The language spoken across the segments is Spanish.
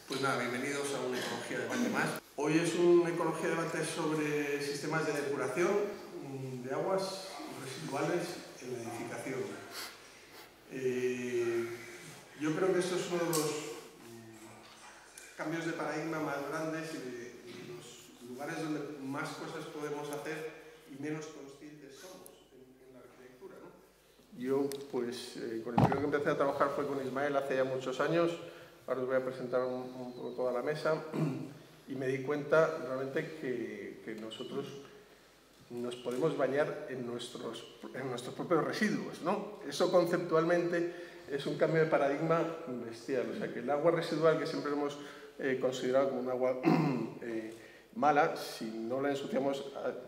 Pues nada, bienvenidos a un Ecología Debate más. Hoy es un Ecología Debate sobre sistemas de depuración de aguas residuales en la edificación. Yo creo que esto es uno de los cambios de paradigma más grandes y de los lugares donde más cosas podemos hacer y menos conscientes somos en la arquitectura, ¿no? Yo, pues, con el primero que empecé a trabajar fue con Ismael hace ya muchos años. Ahora os voy a presentar un poco toda la mesa y me di cuenta realmente que nosotros nos podemos bañar en nuestros propios residuos, ¿no? Eso conceptualmente es un cambio de paradigma bestial. O sea, que el agua residual, que siempre hemos considerado como un agua mala, si no la ensuciamos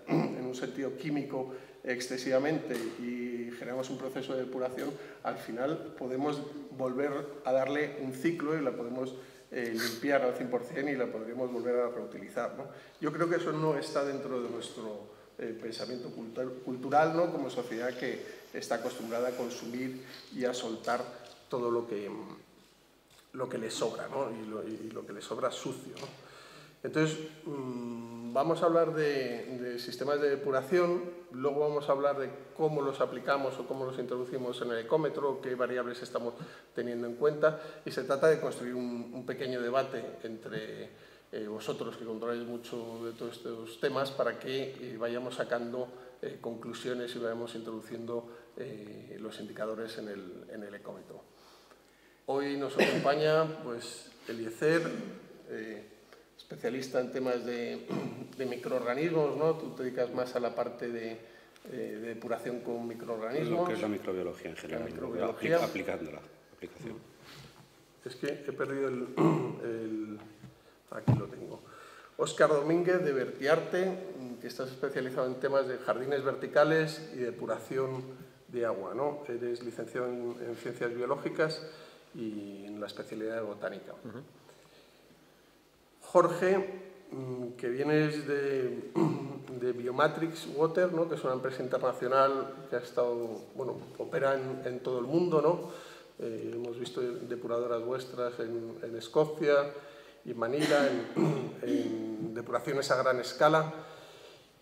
en un sentido químico excesivamente y generamos un proceso de depuración, al final podemos volver a darle un ciclo y la podemos limpiar al 100% y la podríamos volver a reutilizar, ¿no? Yo creo que eso no está dentro de nuestro pensamiento cultural, ¿no? Como sociedad que está acostumbrada a consumir y a soltar todo lo que le sobra, ¿no? y lo que le sobra sucio, ¿no? Entonces, vamos a hablar de sistemas de depuración, luego vamos a hablar de cómo los aplicamos o cómo los introducimos en el ecómetro, qué variables estamos teniendo en cuenta, y se trata de construir un pequeño debate entre vosotros, que controláis mucho de todos estos temas, para que vayamos sacando conclusiones y vayamos introduciendo los indicadores en el ecómetro. Hoy nos acompaña pues, Eliezer, especialista en temas de microorganismos, ¿no? Tú te dedicas más a la parte de depuración con microorganismos. Lo que es la microbiología en general, aplicando la aplicación. Es que he perdido aquí lo tengo. Óscar Domínguez, de Vertiarte, que estás especializado en temas de jardines verticales y depuración de agua, ¿no? Eres licenciado en Ciencias Biológicas y en la especialidad de Botánica. Jorge, que vienes de Biomatrix Water, ¿no? Que es una empresa internacional que ha estado, bueno, opera en todo el mundo, ¿no? Hemos visto depuradoras vuestras en Escocia y Manila, en depuraciones a gran escala.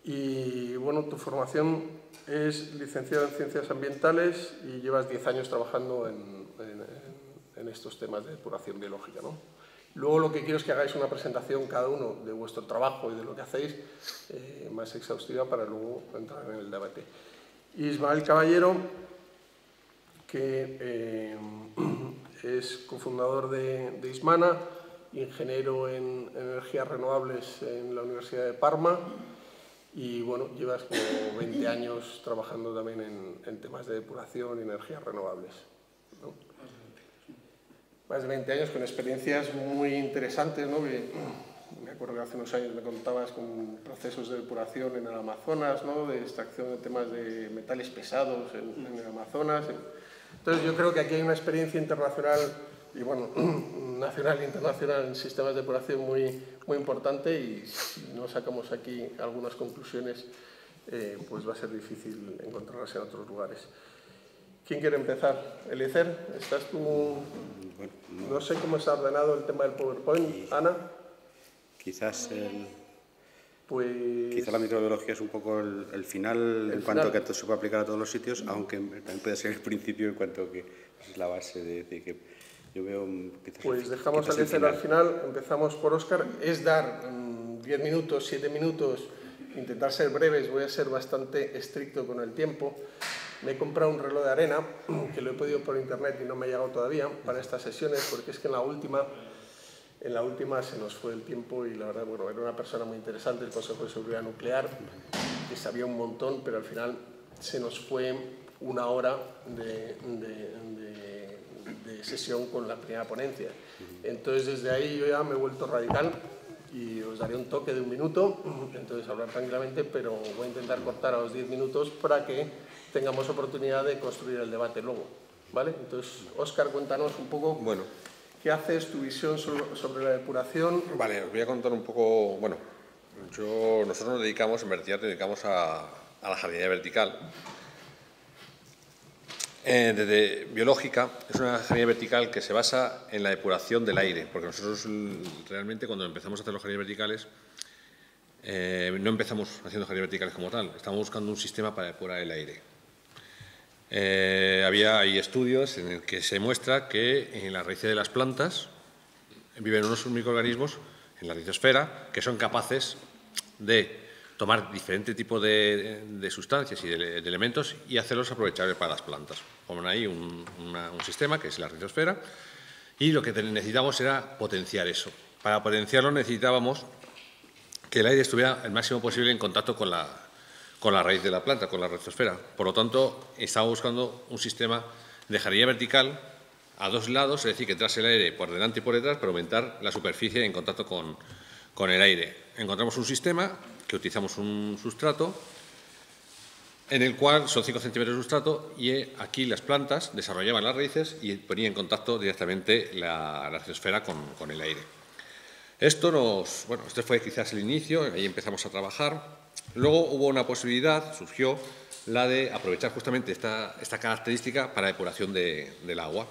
Y bueno, tu formación es licenciada en Ciencias Ambientales y llevas 10 años trabajando en estos temas de depuración biológica, ¿no? Luego lo que quiero es que hagáis una presentación cada uno de vuestro trabajo y de lo que hacéis más exhaustiva para luego entrar en el debate. Ismael Caballero, que es cofundador de Ismana, ingeniero en energías renovables en la Universidad de Parma y bueno, llevas como 20 años trabajando también en temas de depuración y energías renovables, ¿no? Más de 20 años con experiencias muy interesantes, ¿no? Me acuerdo que hace unos años me contabas con procesos de depuración en el Amazonas, ¿no? De extracción de temas de metales pesados en el Amazonas. Entonces yo creo que aquí hay una experiencia internacional y bueno, nacional e internacional en sistemas de depuración muy importante y si no sacamos aquí algunas conclusiones, pues va a ser difícil encontrarlas en otros lugares. ¿Quién quiere empezar? Eliezer, ¿estás tú? Bueno, no sé cómo está ordenado el tema del PowerPoint. Ana. Quizás Pues... Quizá la microbiología es un poco el final en cuanto a que se puede aplicar a todos los sitios, aunque también puede ser el principio en cuanto a que es la base de que yo veo... Pues dejamos a Eliezer al final, empezamos por Óscar. Es dar 10 minutos, 7 minutos, intentar ser breves, voy a ser bastante estricto con el tiempo. Me he comprado un reloj de arena, que lo he pedido por internet y no me ha llegado todavía para estas sesiones, porque es que en la última se nos fue el tiempo y la verdad, bueno, era una persona muy interesante, el Consejo de Seguridad Nuclear, que sabía un montón, pero al final se nos fue una hora de sesión con la primera ponencia. Entonces, desde ahí yo ya me he vuelto radical y os daré un toque de 1 minuto, entonces hablar tranquilamente, pero voy a intentar cortar a los 10 minutos para que tengamos oportunidad de construir el debate luego, ¿vale? Entonces, Óscar, cuéntanos un poco, bueno, ¿qué haces, tu visión sobre la depuración? Vale, os voy a contar un poco, bueno, nosotros nos dedicamos, en Vertiarte, a la jardinería vertical. Desde biológica, es una jardinería vertical que se basa en la depuración del aire, porque nosotros realmente cuando empezamos a hacer los jardines verticales, no empezamos haciendo jardines verticales como tal, estamos buscando un sistema para depurar el aire. Hay estudios en el que se muestra que en las raíces de las plantas viven unos microorganismos en la rizosfera que son capaces de tomar diferentes tipos de sustancias y de elementos y hacerlos aprovechables para las plantas. Ponen ahí un sistema que es la rizosfera y lo que necesitamos era potenciar eso. Para potenciarlo necesitábamos que el aire estuviera el máximo posible en contacto con la raíz de la planta, con la rizosfera. Por lo tanto, estaba buscando un sistema de jardinería vertical a dos lados, es decir, que entrase el aire por delante y por detrás para aumentar la superficie en contacto con el aire. Encontramos un sistema que utilizamos un sustrato en el cual son 5 centímetros de sustrato y aquí las plantas desarrollaban las raíces y ponían en contacto directamente la rizosfera con el aire. Esto fue quizás el inicio, ahí empezamos a trabajar. Luego hubo una posibilidad, surgió la de aprovechar justamente esta característica para depuración del agua.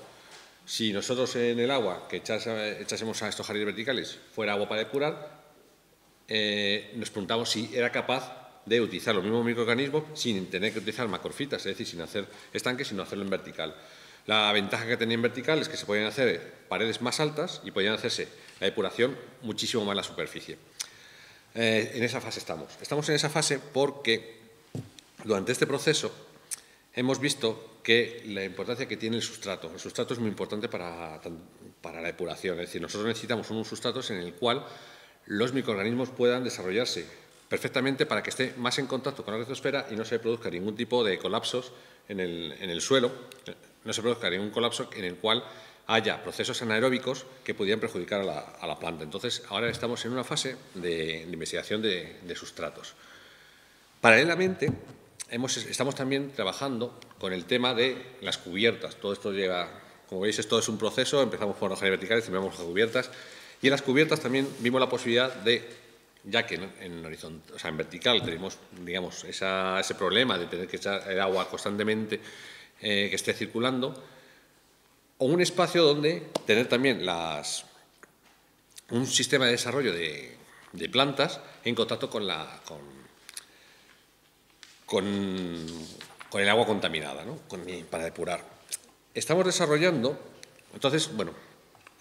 Si nosotros en el agua que echásemos a estos jardines verticales fuera agua para depurar, nos preguntamos si era capaz de utilizar los mismos microorganismos sin tener que utilizar macrofitas, es decir, sin hacer estanques, sino hacerlo en vertical. La ventaja que tenía en vertical es que se podían hacer paredes más altas y podían hacerse la depuración muchísimo más en la superficie. En esa fase estamos. Estamos en esa fase porque durante este proceso hemos visto que la importancia que tiene el sustrato. El sustrato es muy importante para la depuración, es decir, nosotros necesitamos unos sustratos en el cual los microorganismos puedan desarrollarse perfectamente para que esté más en contacto con la rizosfera y no se produzca ningún tipo de colapsos en el suelo, no se produzca ningún colapso en el cual haya procesos anaeróbicos que pudieran perjudicar a la planta. Entonces, ahora estamos en una fase de investigación de sustratos. Paralelamente, estamos también trabajando con el tema de las cubiertas. Todo esto lleva, como veis, esto es un proceso, empezamos por los jardines verticales, terminamos con las cubiertas. Y en las cubiertas también vimos la posibilidad de, ya que en vertical tenemos, digamos, ese problema de tener que echar el agua constantemente que esté circulando, o un espacio donde tener también un sistema de desarrollo de plantas en contacto con el agua contaminada, ¿no? Para depurar. Estamos desarrollando, entonces,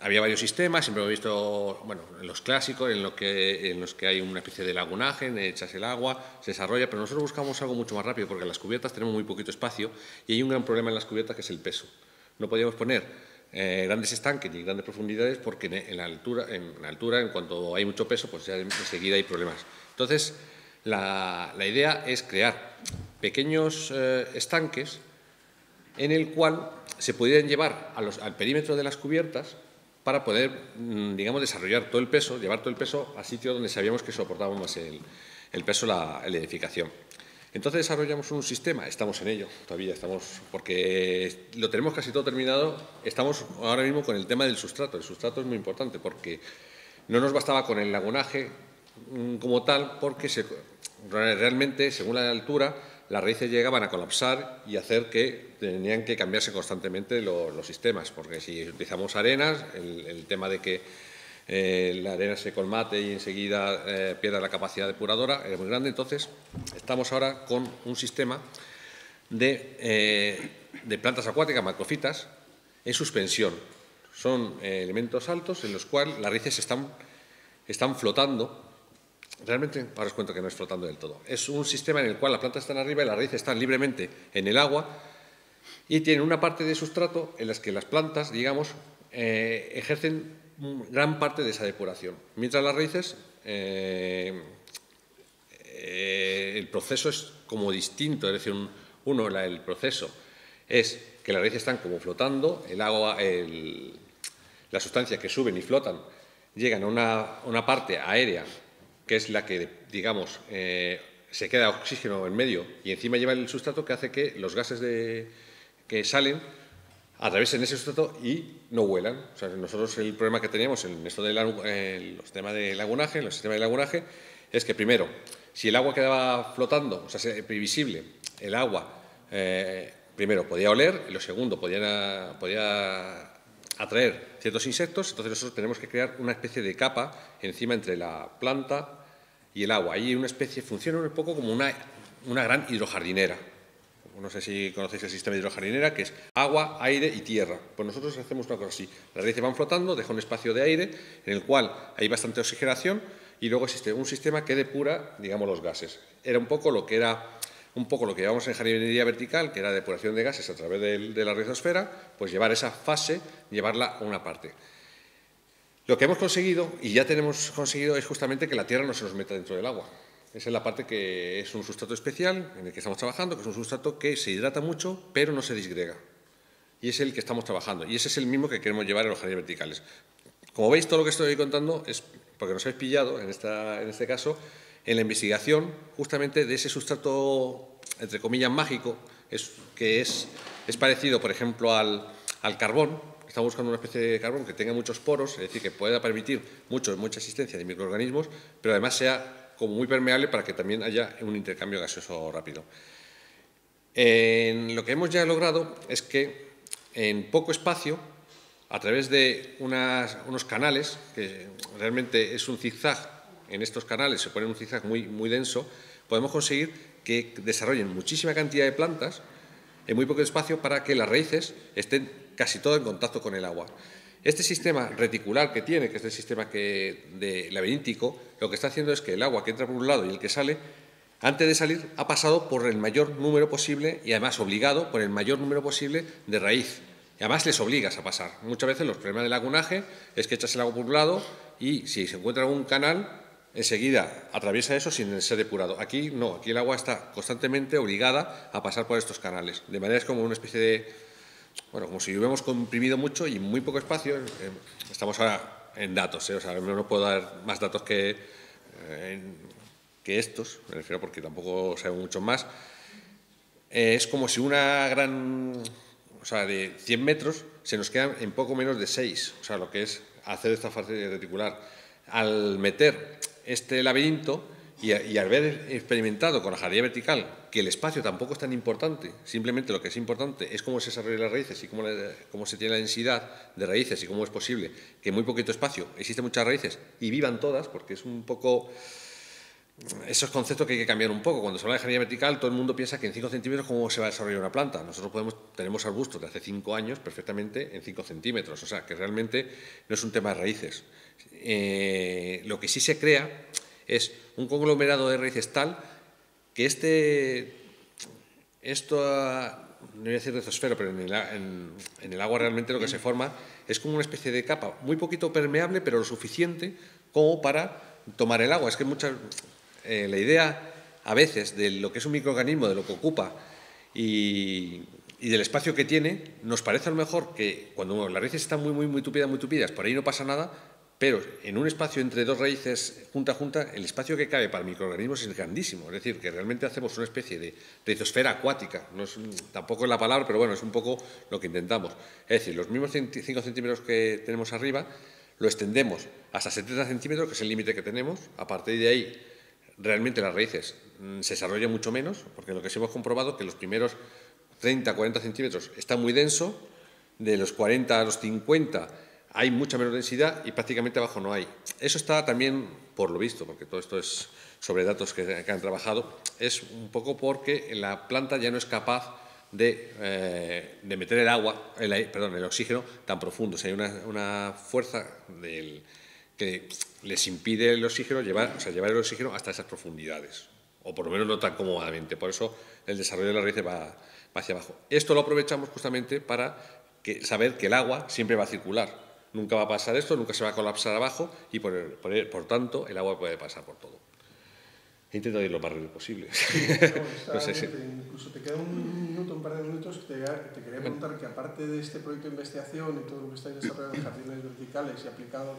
había varios sistemas, siempre hemos visto, en los clásicos, en los que hay una especie de lagunaje, echas el agua, se desarrolla, pero nosotros buscamos algo mucho más rápido porque en las cubiertas tenemos muy poquito espacio y hay un gran problema en las cubiertas que es el peso. No podíamos poner grandes estanques ni grandes profundidades porque en la altura, en cuanto hay mucho peso, pues ya enseguida hay problemas. Entonces, la idea es crear pequeños estanques en el cual se pudieran llevar al perímetro de las cubiertas para poder, digamos, desarrollar todo el peso, llevar todo el peso a sitios donde sabíamos que soportaba más el peso la edificación. Entonces desarrollamos un sistema, estamos en ello, todavía estamos, porque lo tenemos casi todo terminado, estamos ahora mismo con el tema del sustrato. El sustrato es muy importante porque no nos bastaba con el lagunaje como tal, porque realmente, según la altura, las raíces llegaban a colapsar y hacer que tenían que cambiarse constantemente los sistemas, porque si utilizamos arenas, el tema de que la arena se colmate y enseguida pierda la capacidad depuradora era muy grande. Entonces, estamos ahora con un sistema de plantas acuáticas, macrofitas, en suspensión. Son elementos altos en los cuales las raíces están flotando. Realmente, ahora os cuento que no es flotando del todo. Es un sistema en el cual las plantas están arriba y las raíces están libremente en el agua y tienen una parte de sustrato en las que las plantas, digamos, ejercen gran parte de esa depuración. Mientras las raíces, el proceso es como distinto, es decir, el proceso es que las raíces están como flotando, el agua, las sustancias que suben y flotan llegan a una parte aérea que es la que, digamos, se queda oxígeno en medio y encima lleva el sustrato que hace que los gases que salen atraviesen ese sustrato y no vuelan. O sea, nosotros el problema que teníamos en esto de los sistemas de lagunaje, es que primero, si el agua quedaba flotando, o sea, previsible, el agua primero, podía oler y lo segundo, podía atraer ciertos insectos. Entonces nosotros tenemos que crear una especie de capa encima entre la planta y el agua. Ahí funciona un poco como una gran hidrojardinera. No sé si conocéis el sistema de hidrojardinera, que es agua, aire y tierra. Pues nosotros hacemos una cosa así. Las raíces van flotando, deja un espacio de aire en el cual hay bastante oxigenación y luego existe un sistema que depura, digamos, los gases. Era un poco lo que llevamos en jardinería vertical, que era depuración de gases a través de la rizosfera, pues llevar esa fase, llevarla a una parte. Lo que hemos conseguido, y ya tenemos conseguido, es justamente que la tierra no se nos meta dentro del agua. Esa es la parte que es un sustrato especial en el que estamos trabajando, que es un sustrato que se hidrata mucho, pero no se disgrega. Y es el que estamos trabajando. Y ese es el mismo que queremos llevar en los jardines verticales. Como veis, todo lo que estoy contando es porque nos habéis pillado, en este caso, en la investigación justamente de ese sustrato, entre comillas, mágico, que es parecido, por ejemplo, al carbón. Estamos buscando una especie de carbón que tenga muchos poros, es decir, que pueda permitir mucha existencia de microorganismos, pero además sea como muy permeable para que también haya un intercambio gaseoso rápido. Lo que hemos ya logrado es que en poco espacio, a través de unos canales, que realmente es un zigzag, en estos canales se pone un zigzag muy denso, podemos conseguir que desarrollen muchísima cantidad de plantas en muy poco espacio para que las raíces estén casi todo en contacto con el agua. Este sistema reticular que tiene, que es el sistema de laberíntico, lo que está haciendo es que el agua que entra por un lado y el que sale, antes de salir, ha pasado por el mayor número posible y además obligado por el mayor número posible de raíz. Y además les obligas a pasar. Muchas veces los problemas del lagunaje es que echas el agua por un lado y si se encuentra algún canal, enseguida atraviesa eso sin ser depurado. Aquí no, aquí el agua está constantemente obligada a pasar por estos canales. De manera es como una especie de... Bueno, como si hubiéramos comprimido mucho y muy poco espacio. Estamos ahora en datos, o sea, no puedo dar más datos que estos, me refiero porque tampoco sabemos mucho más. Es como si una gran... O sea, de 100 metros se nos quedan en poco menos de 6, o sea, lo que es hacer esta fase reticular. Al meter este laberinto y al haber experimentado con la jardinería vertical que el espacio tampoco es tan importante, simplemente lo que es importante es cómo se desarrollan las raíces y cómo se tiene la densidad de raíces y cómo es posible que en muy poquito espacio existen muchas raíces y vivan todas, porque es un poco... Esos conceptos que hay que cambiar un poco. Cuando se habla de jardinería vertical, todo el mundo piensa que en 5 centímetros cómo se va a desarrollar una planta. Nosotros tenemos arbustos de hace 5 años perfectamente en 5 centímetros, o sea, que realmente no es un tema de raíces. Lo que sí se crea es un conglomerado de raíces tal que esto, no voy a decir rizosfera, pero en el agua realmente lo que se forma es como una especie de capa muy poquito permeable, pero lo suficiente como para tomar el agua. Es que la idea a veces de lo que es un microorganismo, de lo que ocupa y del espacio que tiene, nos parece a lo mejor que cuando las raíces están muy tupidas, por ahí no pasa nada, pero en un espacio entre dos raíces junta, el espacio que cabe para microorganismos es grandísimo. Es decir, que realmente hacemos una especie de rizosfera acuática. Tampoco es la palabra, pero bueno, es un poco lo que intentamos. Es decir, los mismos 5 centímetros que tenemos arriba, lo extendemos hasta 70 centímetros, que es el límite que tenemos. A partir de ahí, realmente las raíces se desarrollan mucho menos, porque lo que sí hemos comprobado es que los primeros 30, 40 centímetros está muy denso, de los 40 a los 50 hay mucha menos densidad y prácticamente abajo no hay. Eso está también, por lo visto, porque todo esto es sobre datos que han trabajado, es un poco porque la planta ya no es capaz de meter el oxígeno tan profundo. O sea, hay una fuerza que les impide el oxígeno llevar el oxígeno hasta esas profundidades, o por lo menos no tan cómodamente. Por eso el desarrollo de las raíces va hacia abajo. Esto lo aprovechamos justamente para saber que el agua siempre va a circular. Nunca va a pasar esto, nunca se va a colapsar abajo y por tanto el agua puede pasar por todo. He intentado ir lo más rápido posible. No sé, incluso te queda un par de minutos. Te quería preguntar que aparte de este proyecto de investigación y todo lo que estáis desarrollando en jardines verticales y aplicado,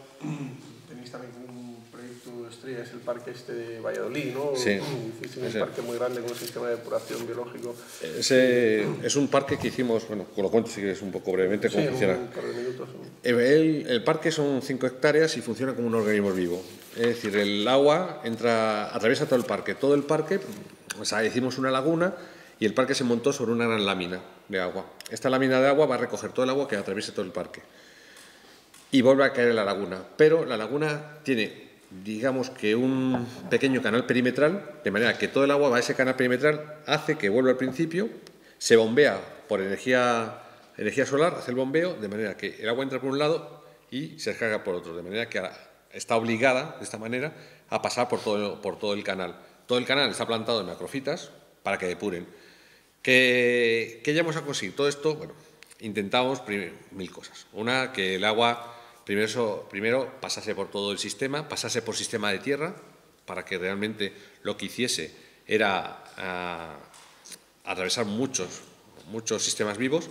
tenéis también un proyecto estrella, es el parque de Valladolid, ¿no? Sí. Hiciste un parque muy grande con un sistema de depuración biológico. Es un parque que hicimos, bueno, lo cuento si quieres un poco brevemente cómo funciona. Un par de minutos. El parque son 5 hectáreas y funciona como un organismo vivo. Es decir, el agua atraviesa todo el parque. Todo el parque, o sea, hicimos una laguna y el parque se montó sobre una gran lámina de agua. Esta lámina de agua va a recoger todo el agua que atraviese todo el parque y vuelve a caer en la laguna, pero la laguna tiene, digamos que un pequeño canal perimetral, de manera que todo el agua va a ese canal perimetral, hace que vuelva al principio, se bombea por energía solar, hace el bombeo, de manera que el agua entra por un lado y se descarga por otro, de manera que está obligada, de esta manera, a pasar por todo el canal. Todo el canal está plantado en macrofitas para que depuren. ¿Qué llegamos a conseguir? Todo esto, bueno, intentamos 1000 cosas. Una, que el agua primero pasase por todo el sistema, pasase por sistema de tierra, para que realmente lo que hiciese era atravesar muchos sistemas vivos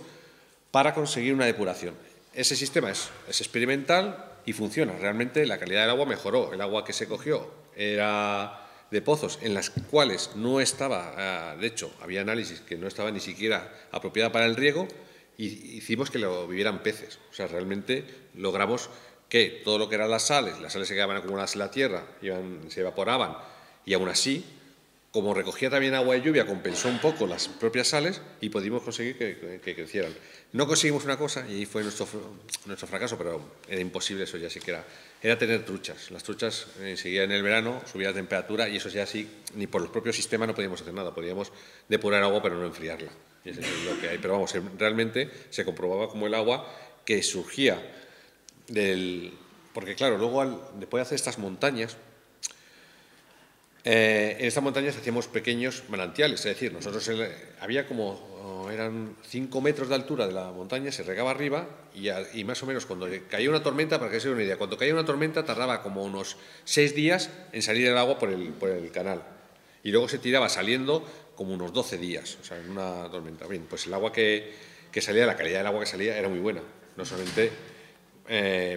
para conseguir una depuración. Ese sistema es experimental y funciona. Realmente la calidad del agua mejoró. El agua que se cogió era de pozos en las cuales no estaba, de hecho, había análisis que no estaba ni siquiera apropiada para el riego, y hicimos que lo vivieran peces. O sea, realmente logramos que todo lo que eran las sales se quedaban acumuladas en la tierra, se evaporaban, y aún así, como recogía también agua de lluvia, compensó un poco las propias sales y pudimos conseguir que crecieran. No conseguimos una cosa, y ahí fue nuestro fracaso, pero era imposible, eso ya sí que era tener truchas. Las truchas enseguida en el verano subía la temperatura, y eso ya sí, ni por los propios sistemas no podíamos hacer nada. Podíamos depurar agua pero no enfriarla. Y eso es lo que hay. Pero vamos, realmente se comprobaba como el agua que surgía porque claro, luego después de hacer estas montañas, en estas montañas hacíamos pequeños manantiales, es decir, nosotros había eran 5 metros de altura de la montaña, se regaba arriba, y más o menos cuando caía una tormenta, para que se den una idea, cuando caía una tormenta tardaba como unos 6 días en salir el agua por el canal, y luego se tiraba saliendo como unos 12 días, o sea, en una tormenta. Bien, pues el agua que salía, la calidad del agua que salía era muy buena, no solamente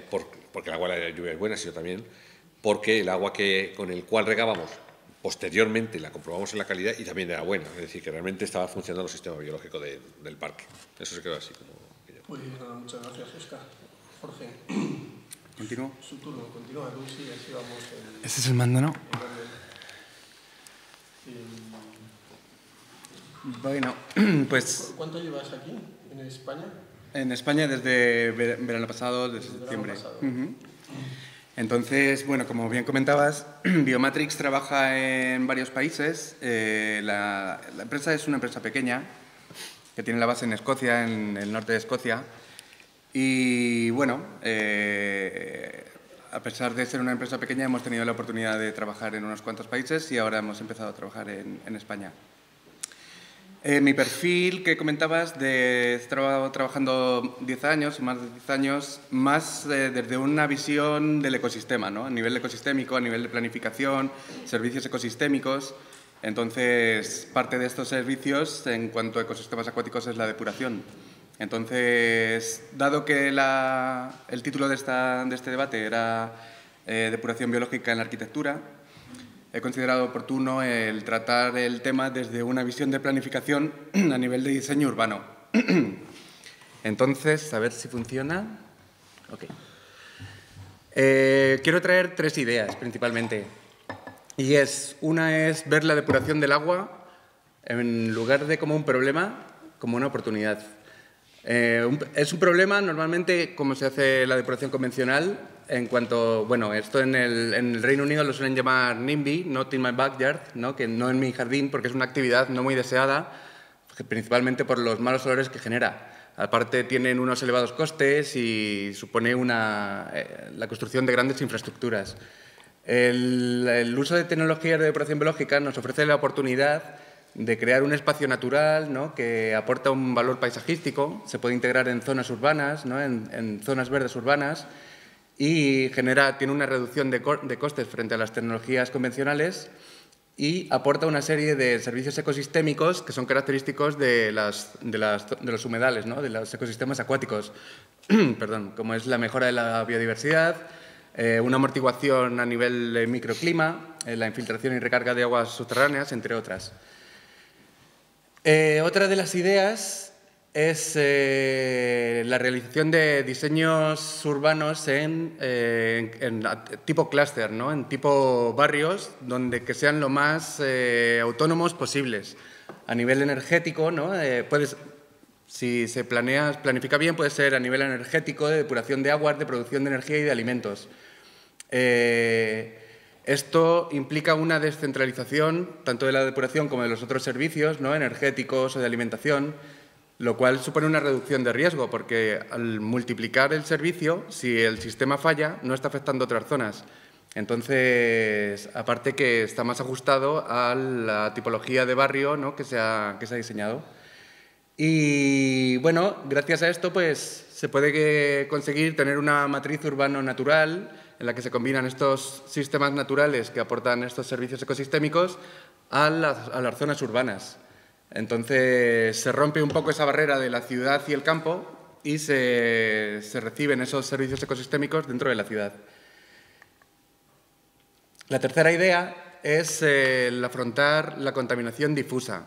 porque el agua de la lluvia es buena, sino también porque el agua con el cual regábamos posteriormente la comprobamos en la calidad y también era buena, es decir, que realmente estaba funcionando el sistema biológico del parque. Eso se quedó así como... Pues nada, muchas gracias, Óscar. Jorge. ¿Continúo? Su turno, continúa, Lucy, así vamos. Este es el mando, ¿no? Bueno, pues... ¿Cuánto llevas aquí, en España? En España desde verano pasado, desde septiembre. Entonces, bueno, como bien comentabas, Biomatrix trabaja en varios países. La empresa es una empresa pequeña que tiene la base en Escocia, en el norte de Escocia. Y bueno, a pesar de ser una empresa pequeña, hemos tenido la oportunidad de trabajar en unos cuantos países y ahora hemos empezado a trabajar en España. Mi perfil que comentabas, he estado trabajando 10 años, más de 10 años, más desde una visión del ecosistema, ¿no? A nivel ecosistémico, a nivel de planificación, servicios ecosistémicos. Entonces, parte de estos servicios en cuanto a ecosistemas acuáticos es la depuración. Entonces, dado que el título de este debate era depuración biológica en la arquitectura, he considerado oportuno el tratar el tema desde una visión de planificación a nivel de diseño urbano. Entonces, a ver si funciona. Okay. Quiero traer 3 ideas principalmente. Y una es ver la depuración del agua en lugar de como un problema, como una oportunidad. Es un problema normalmente como se hace la depuración convencional. En cuanto, bueno, esto en el Reino Unido lo suelen llamar NIMBY, Not in my backyard, ¿no? Que no en mi jardín, porque es una actividad no muy deseada, principalmente por los malos olores que genera. Aparte tienen unos elevados costes y supone la construcción de grandes infraestructuras. El uso de tecnologías de depuración biológica nos ofrece la oportunidad de crear un espacio natural, ¿no? Que aporta un valor paisajístico, se puede integrar en zonas urbanas, ¿no? en zonas verdes urbanas, y tiene una reducción de costes frente a las tecnologías convencionales y aporta una serie de servicios ecosistémicos que son característicos de los humedales, ¿no? De los ecosistemas acuáticos, perdón, como es la mejora de la biodiversidad, una amortiguación a nivel de microclima, la infiltración y recarga de aguas subterráneas, entre otras. Otra de las ideas es la realización de diseños urbanos en tipo clúster, ¿no? En tipo barrios, que sean lo más autónomos posibles. a nivel energético, ¿no? Si se planifica bien, puede ser a nivel energético, de depuración de aguas, de producción de energía y de alimentos. Esto implica una descentralización tanto de la depuración como de los otros servicios, ¿no? Energéticos o de alimentación, lo cual supone una reducción de riesgo, porque al multiplicar el servicio, si el sistema falla, no está afectando a otras zonas. Entonces, aparte que está más ajustado a la tipología de barrio, ¿no? que se ha diseñado. Y bueno, gracias a esto pues, se puede conseguir tener una matriz urbano-natural en la que se combinan estos sistemas naturales que aportan estos servicios ecosistémicos a las zonas urbanas. Entonces, se rompe un poco esa barrera de la ciudad y el campo y se reciben esos servicios ecosistémicos dentro de la ciudad. La tercera idea es el afrontar la contaminación difusa.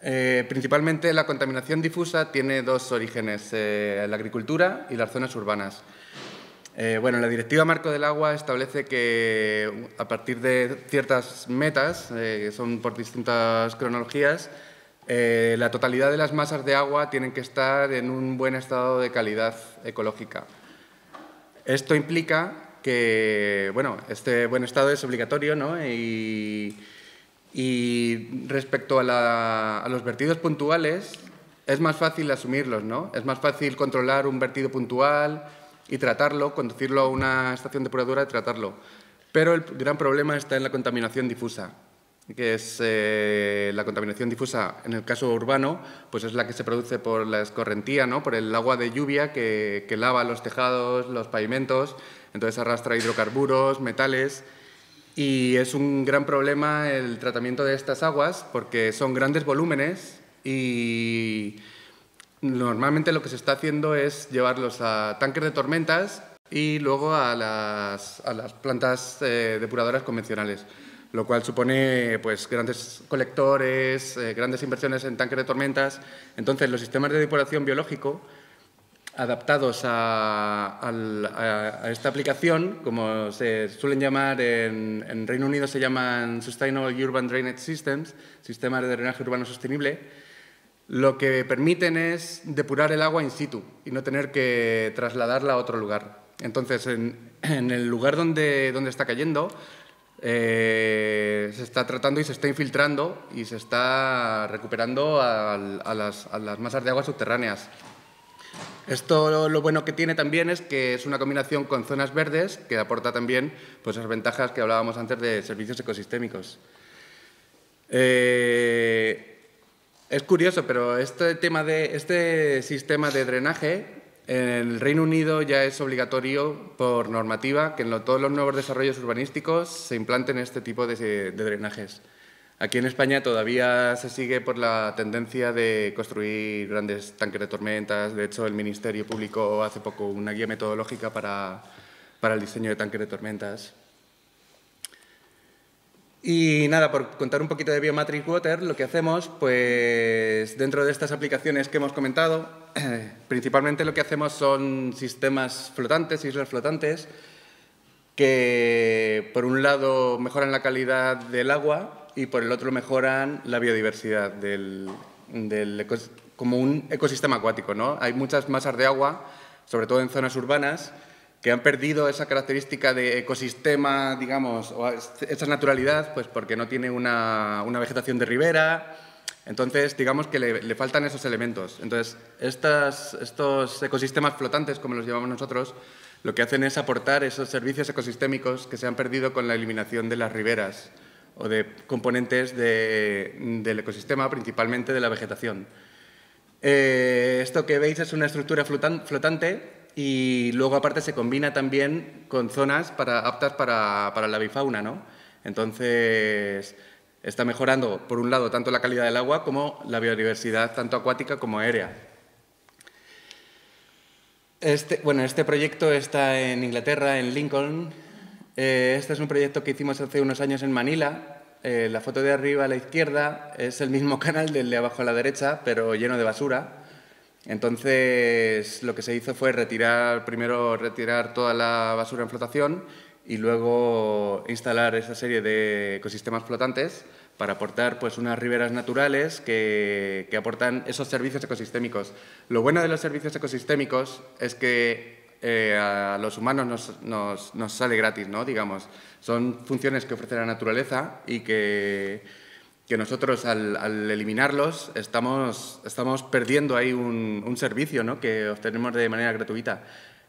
Principalmente la contaminación difusa tiene dos orígenes, la agricultura y las zonas urbanas. Bueno, la Directiva Marco del Agua establece que a partir de ciertas metas, que son por distintas cronologías, la totalidad de las masas de agua tienen que estar en un buen estado de calidad ecológica. Esto implica que, bueno, este buen estado es obligatorio, ¿no? Y respecto a los vertidos puntuales, es más fácil asumirlos, ¿no? Es más fácil controlar un vertido puntual y tratarlo, conducirlo a una estación depuradora y tratarlo. Pero el gran problema está en la contaminación difusa, que es la contaminación difusa, en el caso urbano, pues es la que se produce por la escorrentía, ¿no? Por el agua de lluvia que lava los tejados, los pavimentos, entonces arrastra hidrocarburos, metales. Y es un gran problema el tratamiento de estas aguas porque son grandes volúmenes y normalmente lo que se está haciendo es llevarlos a tanques de tormentas y luego a las plantas depuradoras convencionales, lo cual supone pues, grandes colectores, grandes inversiones en tanques de tormentas. Entonces, los sistemas de depuración biológico adaptados a esta aplicación, como se suelen llamar en Reino Unido, se llaman Sustainable Urban Drainage Systems, sistemas de drenaje urbano sostenible, lo que permiten es depurar el agua in situ y no tener que trasladarla a otro lugar. Entonces, en el lugar donde está cayendo, se está tratando y se está infiltrando y se está recuperando a las masas de agua subterráneas. Esto lo bueno que tiene también es que es una combinación con zonas verdes que aporta también pues, esas ventajas que hablábamos antes de servicios ecosistémicos. Es curioso, pero este sistema de drenaje en el Reino Unido ya es obligatorio por normativa que en todos los nuevos desarrollos urbanísticos se implanten este tipo de drenajes. Aquí en España todavía se sigue por la tendencia de construir grandes tanques de tormentas. De hecho, el Ministerio publicó hace poco una guía metodológica para el diseño de tanques de tormentas. Y nada, por contar un poquito de Biomatrix Water, lo que hacemos, pues dentro de estas aplicaciones que hemos comentado, principalmente lo que hacemos son sistemas flotantes, islas flotantes, que por un lado mejoran la calidad del agua y por el otro mejoran la biodiversidad como un ecosistema acuático, ¿no? Hay muchas masas de agua, sobre todo en zonas urbanas, que han perdido esa característica de ecosistema, digamos, o esa naturalidad, pues porque no tiene una vegetación de ribera. Entonces, digamos que le faltan esos elementos. Entonces, estos ecosistemas flotantes, como los llamamos nosotros, lo que hacen es aportar esos servicios ecosistémicos que se han perdido con la eliminación de las riberas o de componentes del ecosistema, principalmente de la vegetación. Esto que veis es una estructura flotante y luego aparte se combina también con zonas aptas para la avifauna, ¿no? Entonces está mejorando, por un lado, tanto la calidad del agua como la biodiversidad, tanto acuática como aérea. Este proyecto está en Inglaterra, en Lincoln. Este es un proyecto que hicimos hace unos años en Manila. La foto de arriba a la izquierda es el mismo canal del de abajo a la derecha, pero lleno de basura. Entonces, lo que se hizo fue primero retirar toda la basura en flotación y luego instalar esa serie de ecosistemas flotantes para aportar pues, unas riberas naturales que aportan esos servicios ecosistémicos. Lo bueno de los servicios ecosistémicos es que a los humanos nos sale gratis, ¿no? Digamos, son funciones que ofrece la naturaleza y que nosotros al eliminarlos estamos perdiendo ahí un servicio, ¿no? Que obtenemos de manera gratuita.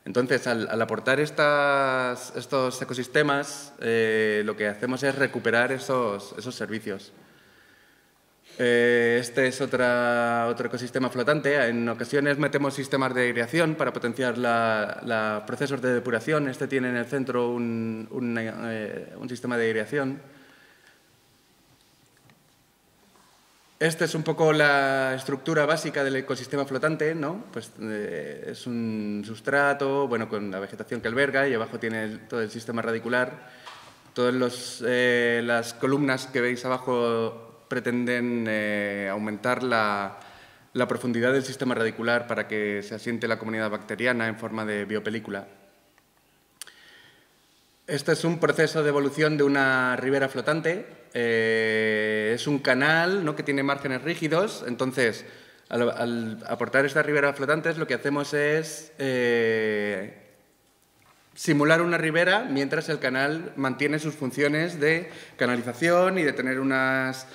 Entonces, al aportar estos ecosistemas, lo que hacemos es recuperar esos servicios. Este es otro ecosistema flotante. En ocasiones metemos sistemas de aireación para potenciar los procesos de depuración. Este tiene en el centro un sistema de aireación. Esta es un poco la estructura básica del ecosistema flotante, ¿no? Pues, es un sustrato, bueno, con la vegetación que alberga y abajo tiene todo el sistema radicular. Todas las columnas que veis abajo pretenden aumentar la profundidad del sistema radicular para que se asiente la comunidad bacteriana en forma de biopelícula. Este es un proceso de evolución de una ribera flotante. Es un canal, ¿no? Que tiene márgenes rígidos. Entonces, al aportar estas riberas flotantes, lo que hacemos es simular una ribera mientras el canal mantiene sus funciones de canalización y de tener unas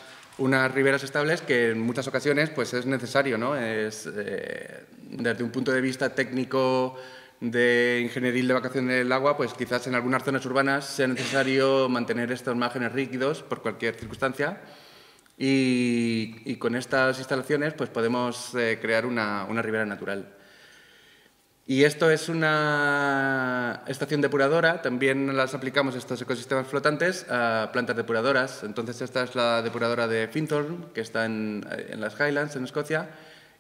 riberas estables que en muchas ocasiones pues, es necesario, ¿no? Desde un punto de vista técnico de ingeniería de evacuación del agua, pues quizás en algunas zonas urbanas sea necesario mantener estos márgenes rígidos por cualquier circunstancia y con estas instalaciones pues podemos crear una ribera natural. Y esto es una estación depuradora, también las aplicamos estos ecosistemas flotantes a plantas depuradoras. Entonces esta es la depuradora de Finthorn, que está en las Highlands, en Escocia,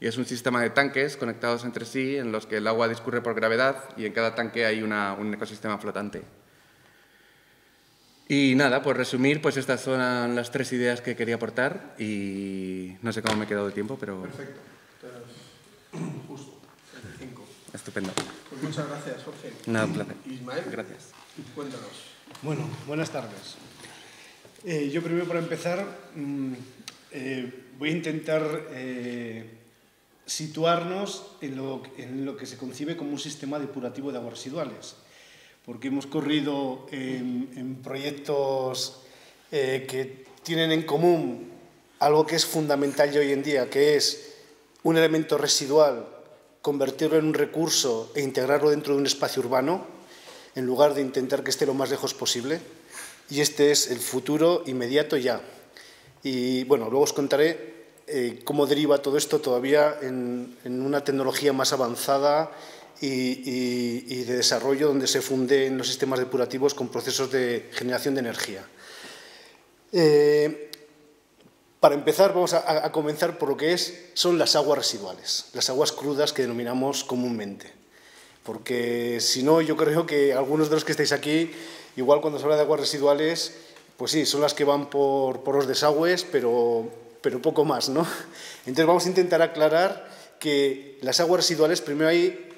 y es un sistema de tanques conectados entre sí en los que el agua discurre por gravedad y en cada tanque hay un ecosistema flotante. Y nada, por resumir, pues estas son las 3 ideas que quería aportar y no sé cómo me he quedado de tiempo, pero... Perfecto. Justo, 25. Estupendo. Pues muchas gracias, Jorge. Nada, un placer. Ismael, Gracias. Cuéntanos. Bueno, buenas tardes. Yo primero, para empezar, voy a intentar situarnos en lo que se concibe como un sistema depurativo de aguas residuales, porque hemos corrido en proyectos que tienen en común algo que es fundamental ya hoy en día, que es un elemento residual, convertirlo en un recurso e integrarlo dentro de un espacio urbano, en lugar de intentar que esté lo más lejos posible. Y este es el futuro inmediato ya. Y bueno, luego os contaré cómo deriva todo esto todavía en una tecnología más avanzada y de desarrollo donde se funden los sistemas depurativos con procesos de generación de energía. Para empezar, vamos a comenzar por lo que son las aguas residuales, las aguas crudas que denominamos comúnmente. Porque si no, yo creo que algunos de los que estáis aquí, igual cuando se habla de aguas residuales, pues sí, son las que van por los desagües, pero poco más, ¿no? Entonces vamos a intentar aclarar que las aguas residuales, primero hay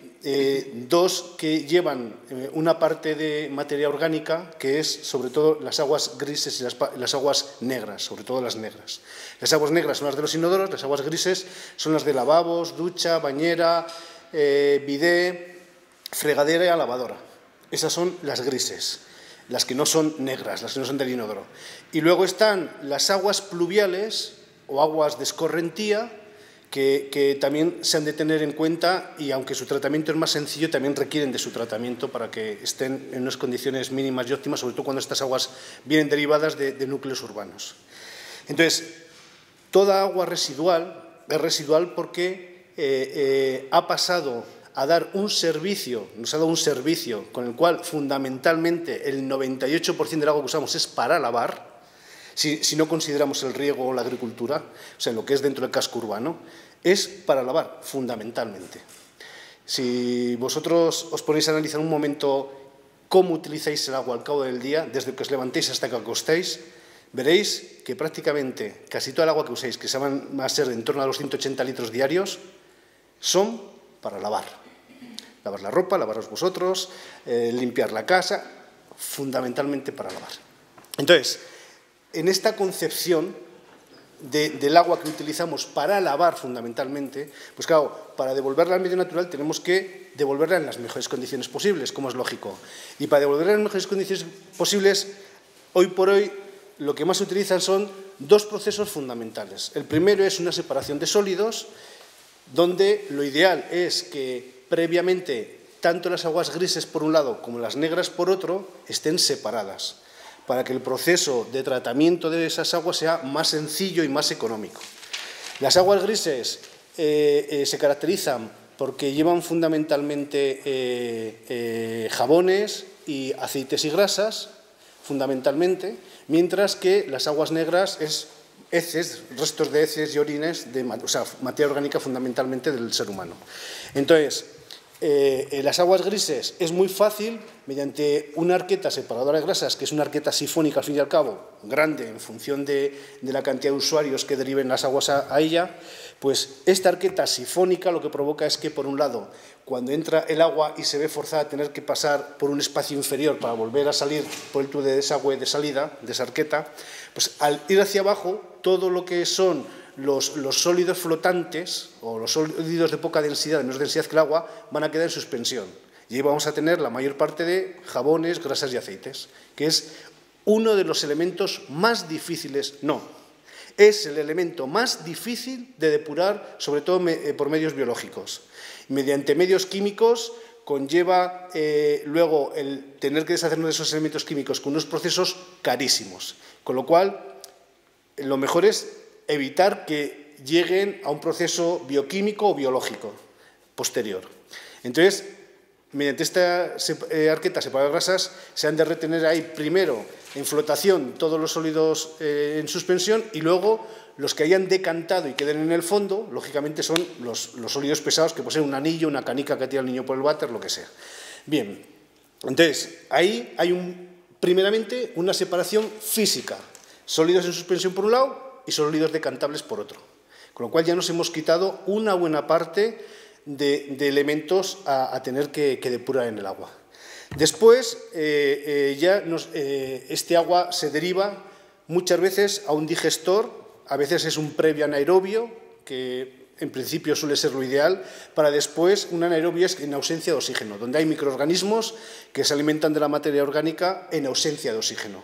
dos que llevan una parte de materia orgánica, que es sobre todo las aguas grises y las aguas negras, sobre todo las negras. Las aguas negras son las de los inodoros, las aguas grises son las de lavabos, ducha, bañera, bidé, fregadera y lavadora. Esas son las grises, las que no son negras, las que no son del inodoro. Y luego están las aguas pluviales o aguas de escorrentía, que también se han de tener en cuenta y aunque su tratamiento es más sencillo, también requieren de su tratamiento para que estén en unas condiciones mínimas y óptimas, sobre todo cuando estas aguas vienen derivadas de núcleos urbanos. Entonces, toda agua residual es residual porque ha pasado a dar un servicio, nos ha dado un servicio con el cual fundamentalmente el 98% del agua que usamos es para lavar, si no consideramos el riego o la agricultura, o sea, lo que es dentro del casco urbano, es para lavar, fundamentalmente. Si vosotros os ponéis a analizar un momento cómo utilizáis el agua al cabo del día, desde que os levantéis hasta que acostéis, veréis que prácticamente casi toda el agua que uséis, que va a ser en torno a los 180 litros diarios, son para lavar. Lavar la ropa, lavaros vosotros, limpiar la casa, fundamentalmente para lavar. Entonces, en esta concepción del agua que utilizamos para lavar fundamentalmente, pues claro, para devolverla al medio natural tenemos que devolverla en las mejores condiciones posibles, como es lógico. Y para devolverla en las mejores condiciones posibles, hoy por hoy lo que más se utilizan son dos procesos fundamentales. El primero es una separación de sólidos, donde lo ideal es que previamente tanto las aguas grises por un lado como las negras por otro estén separadas, para que el proceso de tratamiento de esas aguas sea más sencillo y más económico. Las aguas grises se caracterizan porque llevan fundamentalmente jabones y aceites y grasas, fundamentalmente, mientras que las aguas negras es heces, restos de heces y orines, o sea, materia orgánica fundamentalmente del ser humano. Entonces, las aguas grises es muy fácil, mediante una arqueta separadora de grasas, que es una arqueta sifónica al fin y al cabo, grande en función de la cantidad de usuarios que deriven las aguas a ella, pues esta arqueta sifónica lo que provoca es que, por un lado, cuando entra el agua y se ve forzada a tener que pasar por un espacio inferior para volver a salir por el tubo de desagüe de salida de esa arqueta, pues al ir hacia abajo, todo lo que son los sólidos flotantes o los sólidos de poca densidad, de menos densidad que el agua, van a quedar en suspensión. Y ahí vamos a tener la mayor parte de jabones, grasas y aceites, que es uno de los elementos más difíciles, es el elemento más difícil de depurar, sobre todo por medios biológicos. Mediante medios químicos conlleva luego el tener que deshacernos de esos elementos químicos con unos procesos carísimos, con lo cual lo mejor es evitar que lleguen a un proceso bioquímico o biológico posterior. Entonces, mediante esta arqueta separada de grasas, se han de retener ahí primero en flotación todos los sólidos en suspensión y luego los que hayan decantado y queden en el fondo, lógicamente son los sólidos pesados, que puede ser un anillo, una canica que tira el niño por el váter, lo que sea. Bien, entonces, ahí hay primeramente una separación física, sólidos en suspensión por un lado y sólidos decantables por otro. Con lo cual ya nos hemos quitado una buena parte de elementos a tener que depurar en el agua. Después, este agua se deriva muchas veces a un digestor, a veces es un previo anaerobio, que en principio suele ser lo ideal, para después un anaerobio es en ausencia de oxígeno, donde hay microorganismos que se alimentan de la materia orgánica en ausencia de oxígeno.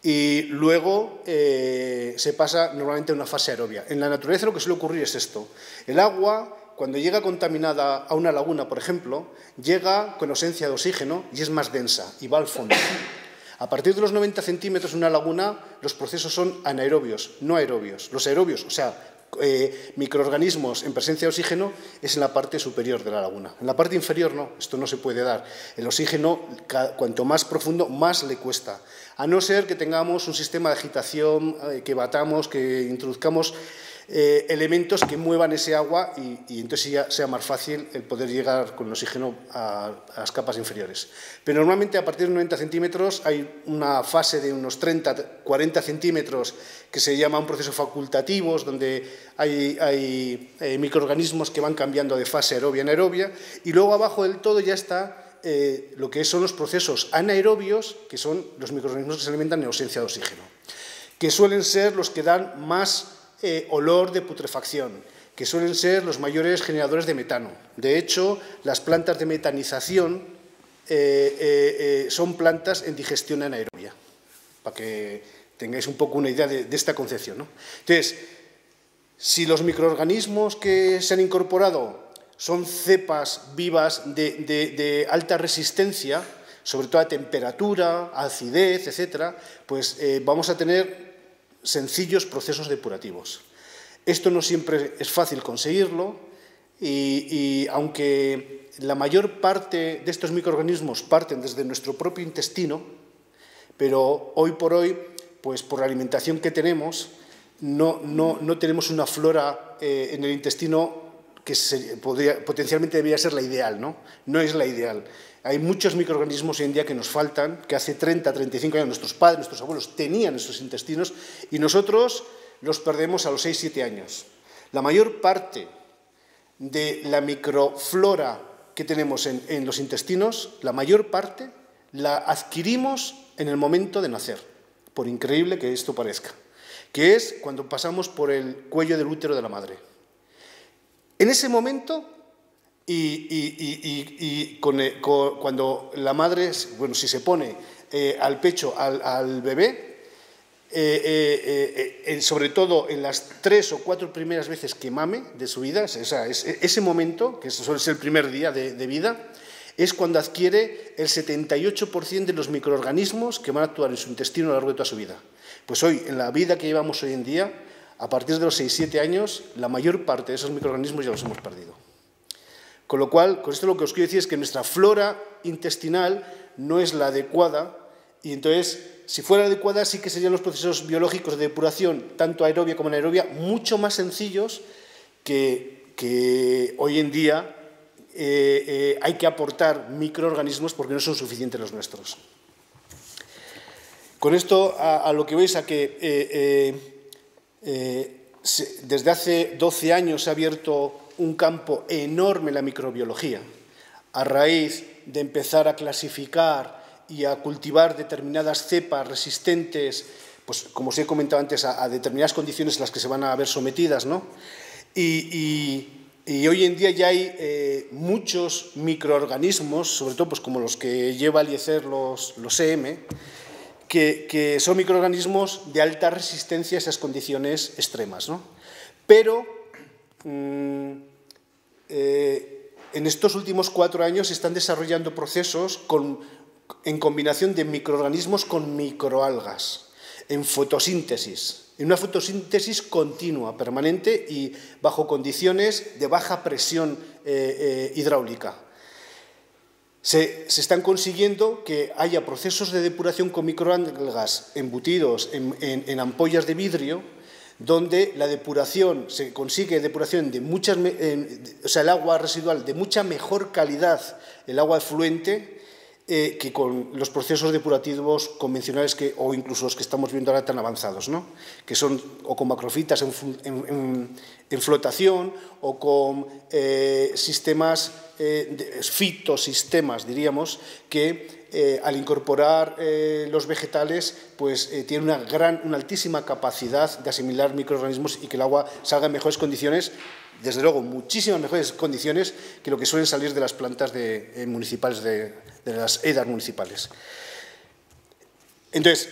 Y luego se pasa normalmente a una fase aerobia. En la naturaleza lo que suele ocurrir es esto. El agua, cuando llega contaminada a una laguna, por ejemplo, llega con ausencia de oxígeno y es más densa y va al fondo. A partir de los 90 centímetros en una laguna, los procesos son anaerobios, no aerobios. Los aerobios, o sea, microorganismos en presencia de oxígeno, es en la parte superior de la laguna. En la parte inferior no, esto no se puede dar. El oxígeno, cuanto más profundo, más le cuesta. A no ser que tengamos un sistema de agitación, que batamos, que introduzcamos elementos que muevan ese agua y entonces ya sea más fácil el poder llegar con el oxígeno a las capas inferiores. Pero normalmente a partir de 90 centímetros hay una fase de unos 30-40 centímetros que se llama un proceso facultativos, donde hay microorganismos que van cambiando de fase aerobia a anaerobia, y luego abajo del todo ya está lo que son los procesos anaerobios, que son los microorganismos que se alimentan en ausencia de oxígeno, que suelen ser los que dan más olor de putrefacción, que suelen ser los mayores generadores de metano. De hecho, las plantas de metanización son plantas en digestión anaerobia, para que tengáis un poco una idea de esta concepción, ¿no? Entonces, si los microorganismos que se han incorporado son cepas vivas de alta resistencia, sobre todo a temperatura, a acidez, etcétera, pues vamos a tener sencillos procesos depurativos. Esto no siempre es fácil conseguirlo y aunque la mayor parte de estos microorganismos parten desde nuestro propio intestino, pero hoy por hoy, pues por la alimentación que tenemos, no tenemos una flora en el intestino que potencialmente debería ser la ideal, ¿no? No es la ideal. Hay muchos microorganismos hoy en día que nos faltan, que hace 30, 35 años nuestros padres, nuestros abuelos tenían en sus intestinos y nosotros los perdemos a los 6, 7 años. La mayor parte de la microflora que tenemos en los intestinos, la mayor parte la adquirimos en el momento de nacer, por increíble que esto parezca. que es cuando pasamos por el cuello del útero de la madre. En ese momento, cuando la madre, bueno, si se pone al pecho al bebé, sobre todo en las 3 o 4 primeras veces que mame de su vida, ese momento, que suele ser el primer día de vida, es cuando adquiere el 78% de los microorganismos que van a actuar en su intestino a lo largo de toda su vida. Pues hoy, en la vida que llevamos hoy en día, a partir de los 6-7 años, la mayor parte de esos microorganismos ya los hemos perdido. Con lo cual, con esto lo que os quiero decir es que nuestra flora intestinal no es la adecuada, y entonces, si fuera adecuada, sí que serían los procesos biológicos de depuración, tanto aerobia como anaerobia, mucho más sencillos que hoy en día hay que aportar microorganismos porque no son suficientes los nuestros. Con esto, a lo que veis, a que desde hace 12 años se ha abierto un campo enorme en la microbiología, a raíz de empezar a clasificar y a cultivar determinadas cepas resistentes, pues como os he comentado antes, a determinadas condiciones a las que se van a ver sometidas, ¿no? Y hoy en día ya hay muchos microorganismos, sobre todo pues, como los que lleva a Eliezer los EM, que son microorganismos de alta resistencia a esas condiciones extremas, ¿no? Pero en estos últimos 4 años se están desarrollando procesos en combinación de microorganismos con microalgas, en fotosíntesis, en una fotosíntesis continua, permanente y bajo condiciones de baja presión hidráulica. Se están consiguiendo que haya procesos de depuración con microalgas embutidos en ampollas de vidrio, donde la depuración, se consigue depuración de el agua residual de mucha mejor calidad, el agua efluente, que con los procesos depurativos convencionales o incluso los que estamos viendo ahora tan avanzados, ¿no? Que son o con macrofitas en flotación o con sistemas, fitosistemas, diríamos, que al incorporar los vegetales pues, tienen una altísima capacidad de asimilar microorganismos y que el agua salga en mejores condiciones, desde luego muchísimas mejores condiciones que lo que suelen salir de las plantas municipales, de las EDAs municipales. Entonces,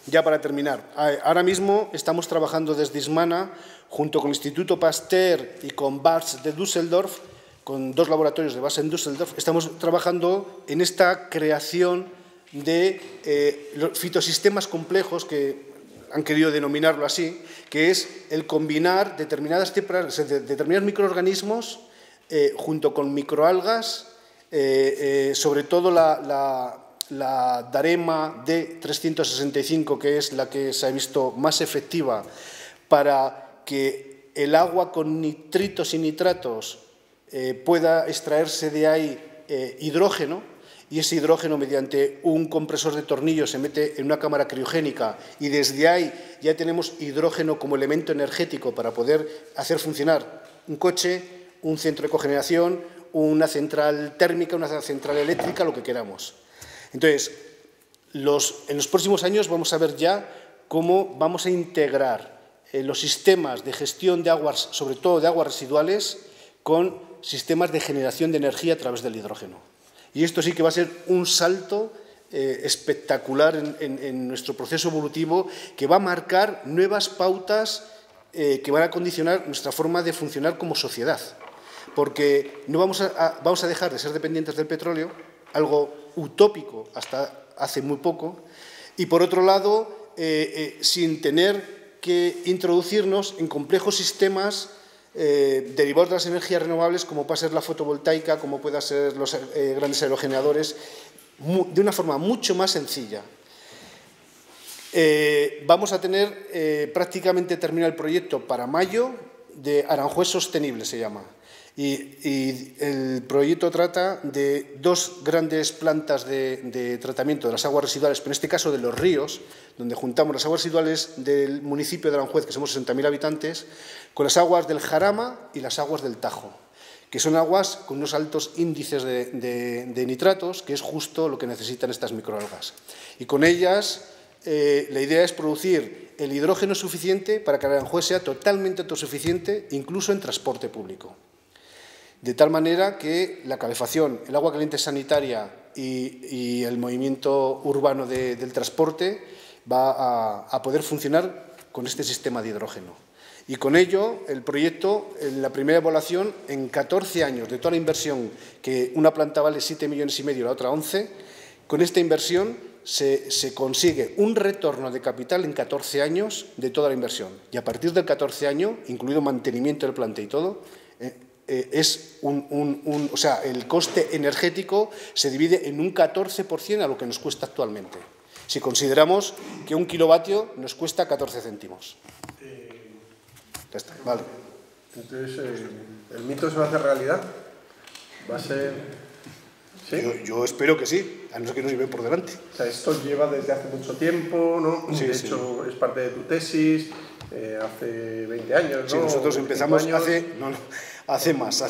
ya para terminar, ahora mismo estamos trabajando desde Ismana, junto con el Instituto Pasteur y con BASF de Düsseldorf, con 2 laboratorios de base en Düsseldorf, estamos trabajando en esta creación de fitosistemas complejos, que han querido denominarlo así, que es el combinar determinados microorganismos junto con microalgas, sobre todo la Darema D365, que es la que se ha visto más efectiva para que el agua con nitritos y nitratos pueda extraerse de ahí hidrógeno, y ese hidrógeno mediante un compresor de tornillos se mete en una cámara criogénica y desde ahí ya tenemos hidrógeno como elemento energético para poder hacer funcionar un coche, un centro de cogeneración, una central térmica, una central eléctrica, lo que queramos. Entonces, en los próximos años vamos a ver ya cómo vamos a integrar los sistemas de gestión de aguas, sobre todo de aguas residuales, con sistemas de generación de energía a través del hidrógeno. Y esto sí que va a ser un salto espectacular en nuestro proceso evolutivo, que va a marcar nuevas pautas que van a condicionar nuestra forma de funcionar como sociedad. Porque no vamos a dejar de ser dependientes del petróleo, algo utópico hasta hace muy poco, y por otro lado, sin tener que introducirnos en complejos sistemas derivados de las energías renovables, como puede ser la fotovoltaica, como pueden ser los grandes aerogeneradores, de una forma mucho más sencilla. Vamos a tener prácticamente terminado el proyecto para mayo de Aranjuez Sostenible, se llama. Y el proyecto trata de 2 grandes plantas de tratamiento de las aguas residuales, pero en este caso de los ríos, donde juntamos las aguas residuales del municipio de Aranjuez, que somos 60.000 habitantes, con las aguas del Jarama y las aguas del Tajo, que son aguas con unos altos índices de nitratos, que es justo lo que necesitan estas microalgas. Y con ellas la idea es producir el hidrógeno suficiente para que Aranjuez sea totalmente autosuficiente, incluso en transporte público. De tal manera que la calefacción, el agua caliente sanitaria y el movimiento urbano del transporte va a poder funcionar con este sistema de hidrógeno. Y con ello, el proyecto, en la primera evaluación, en 14 años de toda la inversión, que una planta vale 7,5 millones y la otra 11, con esta inversión se consigue un retorno de capital en 14 años de toda la inversión. Y a partir del 14 año, incluido mantenimiento del planta y todo, o sea, el coste energético se divide en un 14% a lo que nos cuesta actualmente. Si consideramos que 1 kilovatio nos cuesta 14 céntimos. Ya está, vale. Entonces, ¿el mito se va a hacer realidad? ¿Va a ser...? ¿Sí? Yo espero que sí, a no ser que nos lleve por delante. O sea, esto lleva desde hace mucho tiempo, ¿no? Sí, de hecho, es parte de tu tesis, hace 20 años, ¿no? Sí, nosotros empezamos hace más.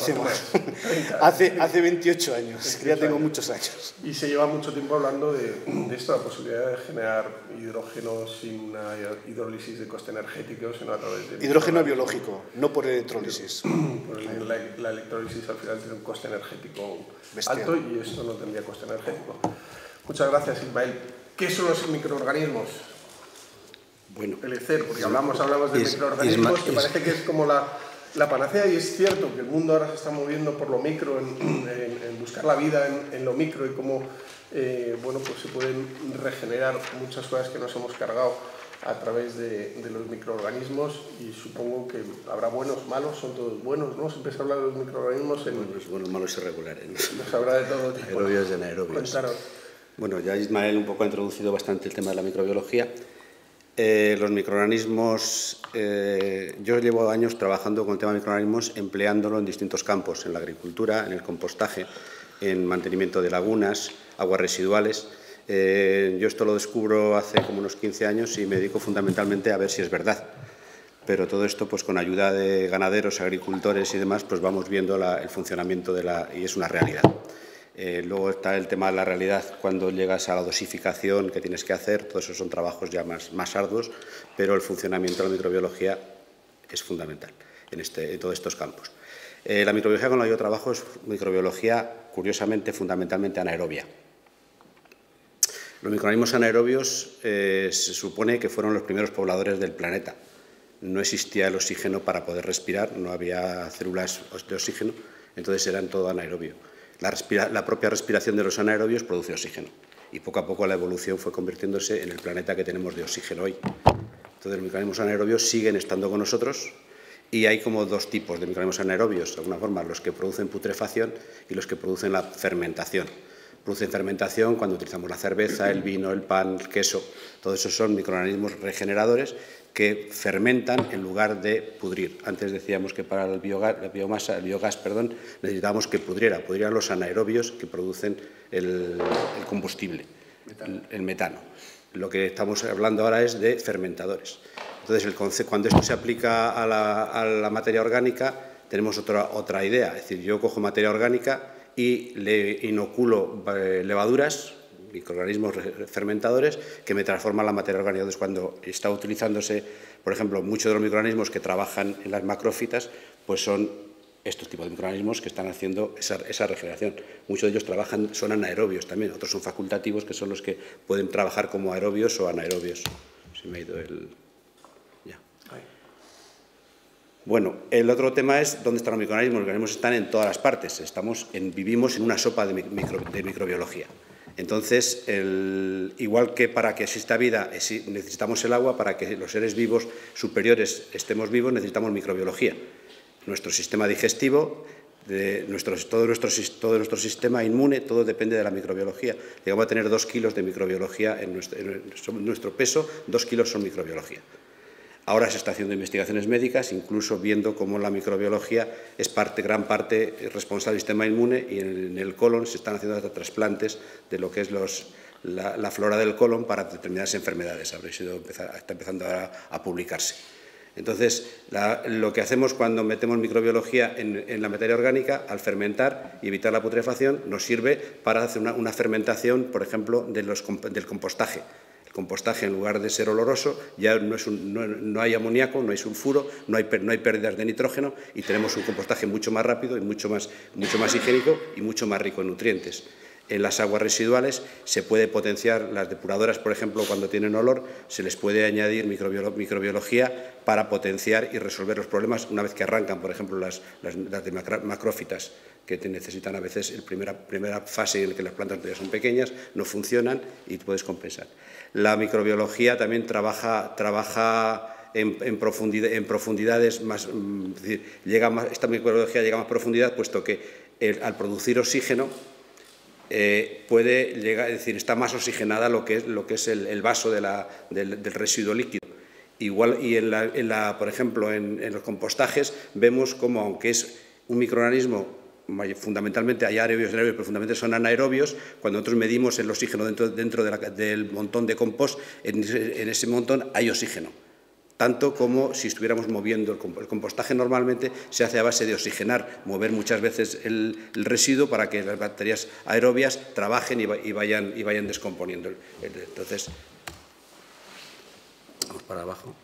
hace 28 años, ya tengo muchos años. Y se lleva mucho tiempo hablando de esto, la posibilidad de generar hidrógeno sin una hidrólisis de coste energético, sino a través de... Hidrógeno biológico, no por electrólisis. La electrólisis al final tiene un coste energético alto y esto no tendría coste energético. Muchas gracias, Ismael. ¿Qué son los microorganismos? Bueno, el ECER, porque hablamos de microorganismos, que parece que es como la panacea, y es cierto que el mundo ahora se está moviendo por lo micro, en buscar la vida en lo micro y cómo bueno, pues se pueden regenerar muchas cosas que nos hemos cargado a través de los microorganismos, y supongo que habrá buenos, malos, son todos buenos, ¿no? Siempre se habla de los microorganismos buenos, malos y regulares, ¿no? Nos habrá de todo tipo. Aerobios y anaerobios. Cuéntanos. Bueno, ya Ismael un poco ha introducido bastante el tema de la microbiología. Los microorganismos, yo llevo años trabajando con el tema de microorganismos, empleándolo en distintos campos, en la agricultura, en el compostaje, en mantenimiento de lagunas, aguas residuales. Yo esto lo descubro hace como unos 15 años y me dedico fundamentalmente a ver si es verdad. Pero todo esto, pues con ayuda de ganaderos, agricultores y demás, pues vamos viendo el funcionamiento y es una realidad. Luego está el tema de la realidad cuando llegas a la dosificación que tienes que hacer, todos esos son trabajos ya más arduos, pero el funcionamiento de la microbiología es fundamental en todos estos campos. La microbiología con la que yo trabajo es microbiología, curiosamente, fundamentalmente anaerobia. Los microorganismos anaerobios se supone que fueron los primeros pobladores del planeta. No existía el oxígeno para poder respirar, no había células de oxígeno, entonces eran todo anaerobio. La propia respiración de los anaerobios produce oxígeno y poco a poco la evolución fue convirtiéndose en el planeta que tenemos de oxígeno hoy. Entonces los microorganismos anaerobios siguen estando con nosotros y hay como dos tipos de microorganismos anaerobios, de alguna forma los que producen putrefacción y los que producen la fermentación. Producen fermentación cuando utilizamos la cerveza, el vino, el pan, el queso, todos esos son microorganismos regeneradores que fermentan en lugar de pudrir. Antes decíamos que para el biogás, necesitábamos que pudrieran los anaerobios que producen el combustible, el metano. Lo que estamos hablando ahora es de fermentadores. Entonces, cuando esto se aplica a la materia orgánica, tenemos otra idea. Es decir, yo cojo materia orgánica y le inoculo levaduras, microorganismos fermentadores que me transforman la materia orgánica. Entonces, cuando está utilizándose, por ejemplo, muchos de los microorganismos que trabajan en las macrófitas, pues son estos tipos de microorganismos que están haciendo esa regeneración. Muchos de ellos son anaerobios también, otros son facultativos, que son los que pueden trabajar como aerobios o anaerobios. Se me ha ido el... Ya. Bueno, el otro tema es dónde están los microorganismos. Los microorganismos están en todas las partes. Vivimos en una sopa de microbiología. Entonces, igual que para que exista vida necesitamos el agua, para que los seres vivos superiores estemos vivos necesitamos microbiología. Nuestro sistema digestivo, todo nuestro sistema inmune, todo depende de la microbiología. Llegamos a tener 2 kilos de microbiología en nuestro peso, 2 kilos son microbiología. Ahora se está haciendo investigaciones médicas, incluso viendo cómo la microbiología es gran parte responsable del sistema inmune, y en el colon se están haciendo trasplantes de lo que es la flora del colon para determinadas enfermedades. Está empezando a publicarse. Entonces, lo que hacemos cuando metemos microbiología en la materia orgánica, al fermentar y evitar la putrefacción, nos sirve para hacer una fermentación, por ejemplo, del compostaje. El compostaje, en lugar de ser oloroso, ya no hay amoníaco, no hay sulfuro, no hay pérdidas de nitrógeno y tenemos un compostaje mucho más rápido y mucho más higiénico y mucho más rico en nutrientes. En las aguas residuales se puede potenciar, las depuradoras, por ejemplo, cuando tienen olor, se les puede añadir microbiología para potenciar y resolver los problemas una vez que arrancan, por ejemplo, las de macrófitas, que necesitan a veces la primera fase en la que las plantas todavía son pequeñas, no funcionan y puedes compensar. La microbiología también trabaja en profundidades más, es decir, esta microbiología llega a más profundidad, puesto que al producir oxígeno puede llegar, es decir, está más oxigenada lo que es el vaso del residuo líquido. Igual, y por ejemplo, en los compostajes vemos como, aunque es un microorganismo, fundamentalmente hay aerobios y anaerobios, pero fundamentalmente son anaerobios, cuando nosotros medimos el oxígeno dentro del montón de compost, en ese montón hay oxígeno. Tanto como si estuviéramos moviendo el compostaje. Normalmente se hace a base de oxigenar, mover muchas veces el residuo para que las bacterias aerobias trabajen y vayan descomponiendo. Entonces, vamos para abajo.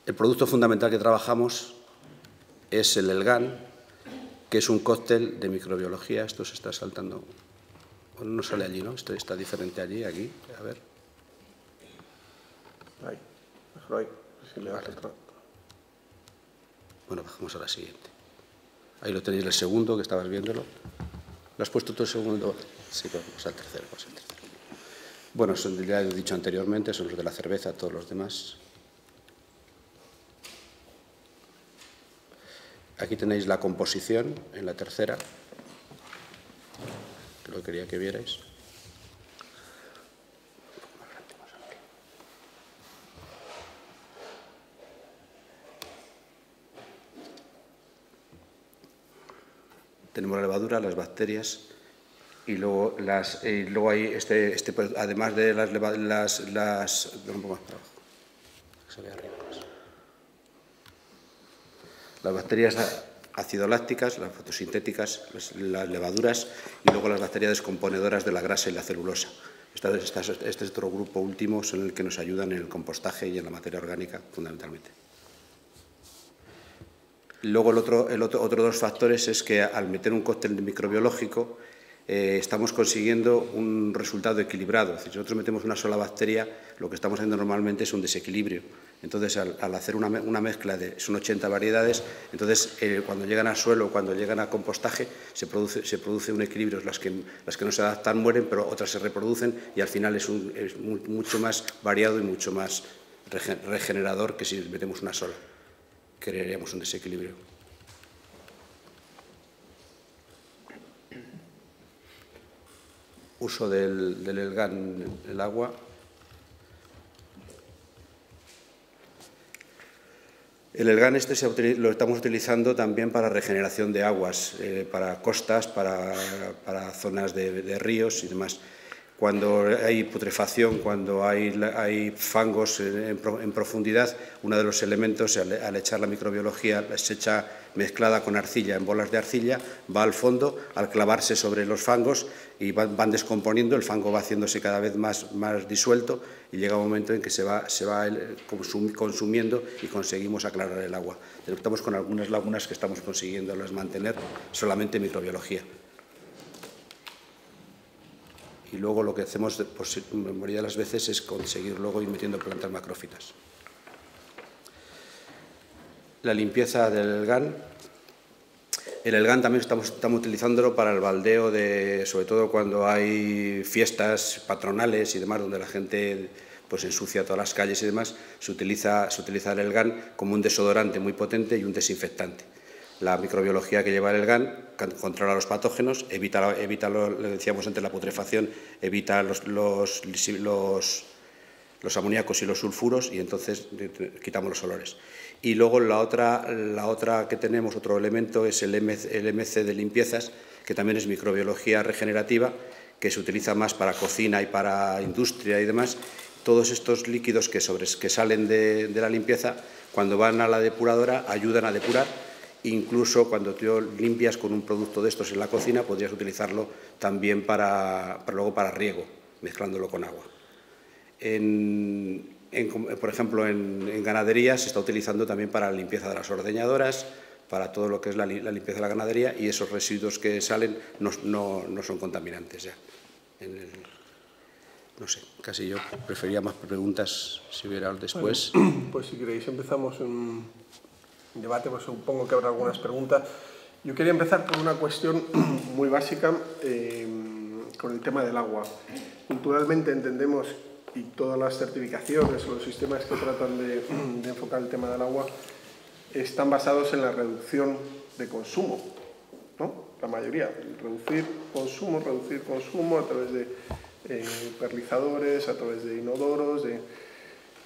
El producto fundamental que trabajamos es el Elgan, que es un cóctel de microbiología. Esto se está saltando. Bueno, no sale allí, ¿no? Esto está diferente allí, aquí. A ver. Ahí, mejor ahí. Si le das vale. Bueno, bajamos a la siguiente. Ahí lo tenéis, el segundo, que estabas viéndolo. ¿Lo has puesto tú el segundo? Sí, vamos al tercero. Bueno, ya he dicho anteriormente, son los de la cerveza, todos los demás. Aquí tenéis la composición en la tercera. Lo que quería que vierais. Tenemos la levadura, las bacterias y luego hay además de las un poco más para abajo. Se ve arriba. Las bacterias ácido-lácticas, las fotosintéticas, las levaduras y luego las bacterias descomponedoras de la grasa y la celulosa. Este es otro grupo último, son el que nos ayudan en el compostaje y en la materia orgánica, fundamentalmente. Luego otro de los factores es que al meter un cóctel microbiológico estamos consiguiendo un resultado equilibrado. Es decir, si nosotros metemos una sola bacteria, lo que estamos haciendo normalmente es un desequilibrio. Entonces, al hacer una mezcla son 80 variedades, entonces cuando llegan al suelo, cuando llegan a compostaje, se produce un equilibrio. Las que no se adaptan mueren, pero otras se reproducen y al final es mucho más variado y mucho más regenerador que si metemos una sola. Crearíamos un desequilibrio. Uso del Elgan en el agua. El Elgan lo estamos utilizando también para regeneración de aguas, para costas, para zonas de ríos y demás. Cuando hay putrefacción, cuando hay fangos en profundidad, uno de los elementos, al echar la microbiología, se echa mezclada con arcilla en bolas de arcilla, va al fondo, al clavarse sobre los fangos y van descomponiendo, el fango va haciéndose cada vez más disuelto y llega un momento en que se va consumiendo y conseguimos aclarar el agua. Estamos con algunas lagunas que estamos consiguiéndolas mantener solamente microbiología. Y luego lo que hacemos, pues, la mayoría de las veces, es conseguir luego ir metiendo plantas macrófitas. La limpieza del Elgan. El Elgan también estamos utilizándolo para el baldeo, sobre todo cuando hay fiestas patronales y demás, donde la gente pues ensucia todas las calles y demás, se utiliza el Elgan como un desodorante muy potente y un desinfectante. La microbiología que lleva el Elgan controla los patógenos, evita le decíamos antes, la putrefacción, evita los amoníacos y los sulfuros y entonces quitamos los olores. Y luego la otra que tenemos, otro elemento, es el MC de limpiezas, que también es microbiología regenerativa, que se utiliza más para cocina y para industria y demás. Todos estos líquidos que salen de la limpieza, cuando van a la depuradora, ayudan a depurar Incluso cuando tú limpias con un producto de estos en la cocina, podrías utilizarlo también luego para riego, mezclándolo con agua. Por ejemplo, en ganadería se está utilizando también para la limpieza de las ordeñadoras, para todo lo que es la limpieza de la ganadería, y esos residuos que salen no son contaminantes ya. No sé, casi yo prefería más preguntas si hubiera después. Bueno, pues si queréis empezamos un debate, pues supongo que habrá algunas preguntas. Yo quería empezar por una cuestión muy básica con el tema del agua. Culturalmente entendemos, y todas las certificaciones o los sistemas que tratan de enfocar el tema del agua están basados en la reducción de consumo, ¿no? La mayoría, reducir consumo a través de perlizadores, a través de inodoros,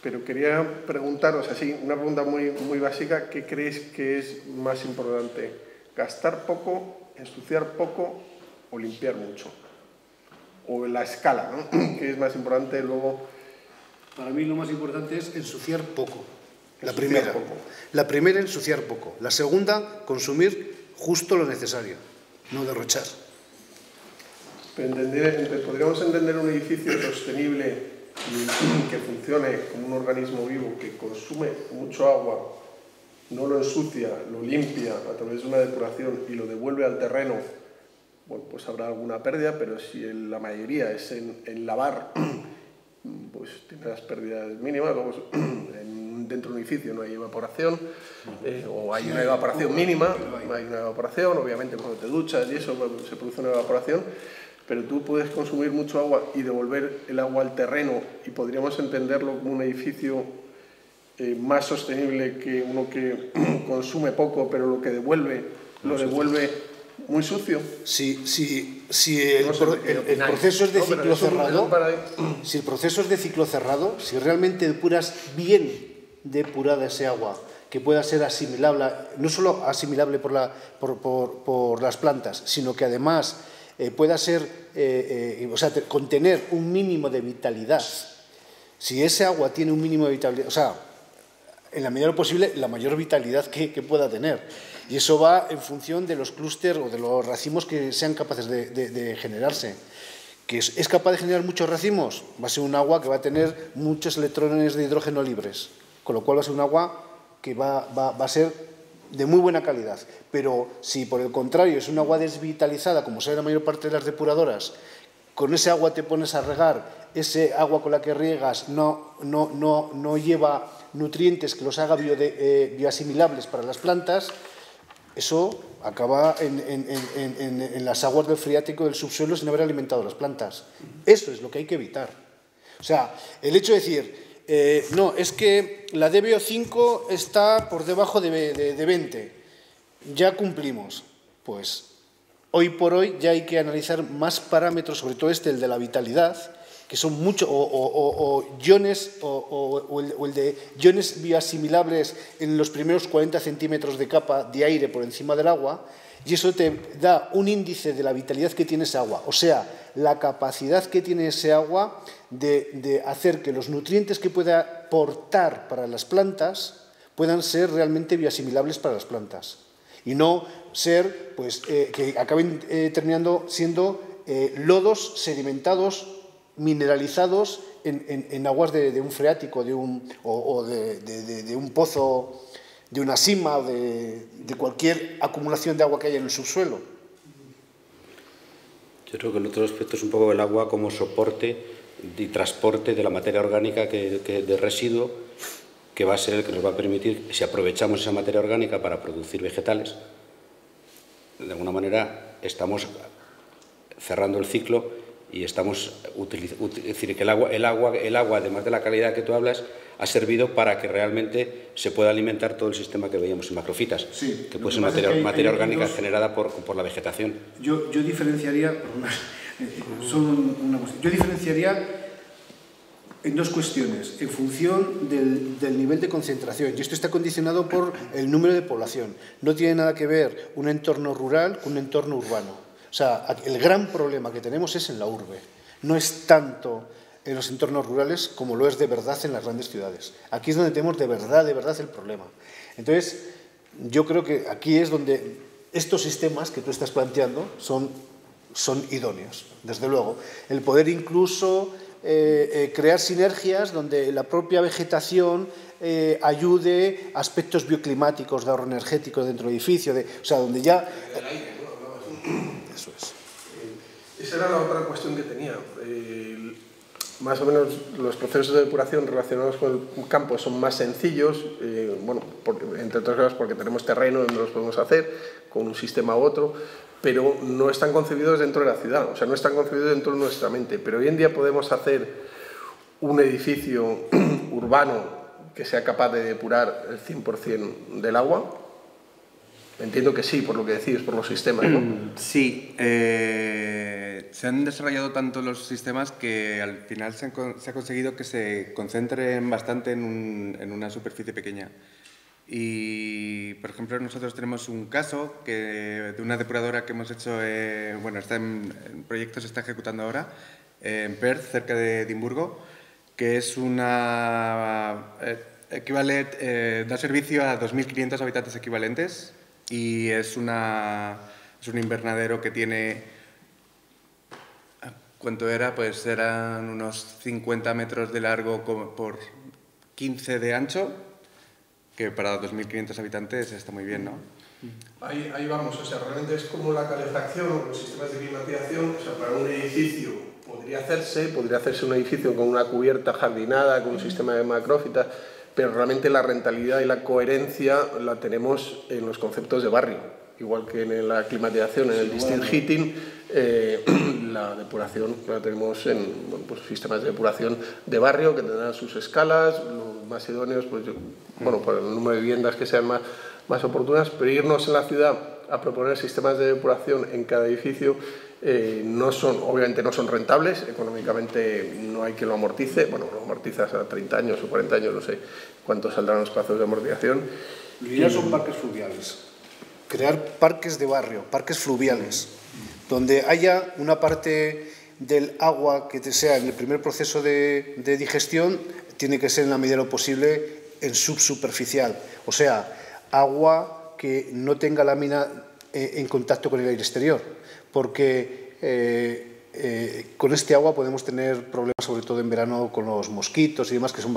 pero quería preguntaros así, una pregunta muy básica: ¿qué creéis que es más importante? ¿Gastar poco, ensuciar poco o limpiar mucho? O la escala, ¿no? ¿Qué es más importante luego? Para mí lo más importante es ensuciar poco. La Ensuciar primera, ensuciar poco. La segunda, consumir justo lo necesario, no derrochar. Podríamos entender un edificio sostenible que funcione como un organismo vivo, que consume mucho agua, no lo ensucia, lo limpia a través de una depuración y lo devuelve al terreno. Bueno, pues habrá alguna pérdida, pero si la mayoría es en lavar, pues tiene las pérdidas mínimas. Luego, dentro de un edificio no hay evaporación, o hay una evaporación mínima, hay una evaporación, obviamente cuando te duchas y eso se produce una evaporación, pero tú puedes consumir mucho agua y devolver el agua al terreno, y podríamos entenderlo como un edificio más sostenible que uno que consume poco, pero lo que devuelve, lo devuelve muy sucio. Si el proceso es de ciclo cerrado, si el proceso es de ciclo cerrado, si realmente depuras bien depurada ese agua, que pueda ser asimilable, no solo asimilable por las plantas, sino que además pueda ser, contener un mínimo de vitalidad. Si ese agua tiene un mínimo de vitalidad, o sea, en la medida de lo posible, la mayor vitalidad que pueda tener. Y eso va en función de los clústeres o de los racimos que sean capaces de generarse. ¿Que es capaz de generar muchos racimos? Va a ser un agua que va a tener muchos electrones de hidrógeno libres, con lo cual va a ser un agua que va a ser de muy buena calidad. Pero si por el contrario es un agua desvitalizada, como sea la mayor parte de las depuradoras, con ese agua te pones a regar, ese agua con la que riegas no lleva nutrientes que los haga bioasimilables para las plantas, eso acaba en las aguas del freático del subsuelo sin haber alimentado las plantas. Eso es lo que hay que evitar. O sea, el hecho de decir, no, es que la DBO5 está por debajo de 20, ya cumplimos. Pues hoy por hoy ya hay que analizar más parámetros, sobre todo el de la vitalidad, que son muchos, o iones, o el de iones bioasimilables en los primeros 40 centímetros de capa de aire por encima del agua, y eso te da un índice de la vitalidad que tiene ese agua, o sea, la capacidad que tiene ese agua de hacer que los nutrientes que pueda aportar para las plantas puedan ser realmente bioasimilables para las plantas, y no ser, pues, que acaben terminando siendo lodos sedimentados, mineralizados en aguas de un freático, de un pozo, de una sima, o de cualquier acumulación de agua que haya en el subsuelo. Yo creo que el otro aspecto es un poco el agua como soporte y transporte de la materia orgánica de residuo, que va a ser el que nos va a permitir, si aprovechamos esa materia orgánica para producir vegetales, de alguna manera estamos cerrando el ciclo y estamos es decir, que el agua, además de la calidad que tú hablas, ha servido para que realmente se pueda alimentar todo el sistema que veíamos en macrofitas, sí, que puede ser materia orgánica generada por la vegetación. Yo diferenciaría, yo diferenciaría en dos cuestiones, en función del nivel de concentración, y esto está condicionado por el número de población. No tiene nada que ver un entorno rural con un entorno urbano. O sea, el gran problema que tenemos es en la urbe, no es tanto en los entornos rurales como lo es de verdad en las grandes ciudades. Aquí es donde tenemos de verdad el problema. Entonces, yo creo que aquí es donde estos sistemas que tú estás planteando son idóneos, desde luego. El poder incluso crear sinergias donde la propia vegetación ayude a aspectos bioclimáticos, de ahorro energético dentro del edificio, o sea, donde ya... Eso es. Esa era la otra cuestión que tenía. Más o menos los procesos de depuración relacionados con el campo son más sencillos, bueno, entre otras cosas porque tenemos terreno donde los podemos hacer, con un sistema u otro, pero no están concebidos dentro de la ciudad, o sea, no están concebidos dentro de nuestra mente. Pero hoy en día podemos hacer un edificio urbano que sea capaz de depurar el 100% del agua. Entiendo que sí, por lo que decís, por los sistemas, ¿no? Sí, se han desarrollado tanto los sistemas que al final se ha conseguido que se concentren bastante en una superficie pequeña. Y, por ejemplo, nosotros tenemos un caso de una depuradora que hemos hecho, bueno, está en proyecto, se está ejecutando ahora, en Perth, cerca de Edimburgo, que es una da servicio a 2.500 habitantes equivalentes. Y es un invernadero que tiene, ¿cuánto era? Pues eran unos 50 metros de largo por 15 de ancho, que para 2.500 habitantes está muy bien, ¿no? Ahí vamos, o sea, realmente es como la calefacción, los sistemas de climatización, o sea, para un edificio podría hacerse un edificio con una cubierta jardinada, con un sistema de macrófitas, pero realmente la rentabilidad y la coherencia la tenemos en los conceptos de barrio. Igual que en la climatización, en el district heating, la depuración la tenemos en pues, sistemas de depuración de barrio que tendrán sus escalas, los más idóneos, pues, bueno, por el número de viviendas que sean más oportunas, pero irnos en la ciudad a proponer sistemas de depuración en cada edificio obviamente no son rentables, económicamente no hay quien lo amortice, bueno, lo amortizas a 30 años o 40 años, no sé cuántos saldrán los plazos de amortización. Lo ideal son parques fluviales, crear parques de barrio, parques fluviales, donde haya una parte del agua que sea en el primer proceso de digestión, tiene que ser en la medida de lo posible en subsuperficial, o sea, agua que no tenga lámina en contacto con el aire exterior, porque con este agua podemos tener problemas, sobre todo en verano, con los mosquitos y demás, que son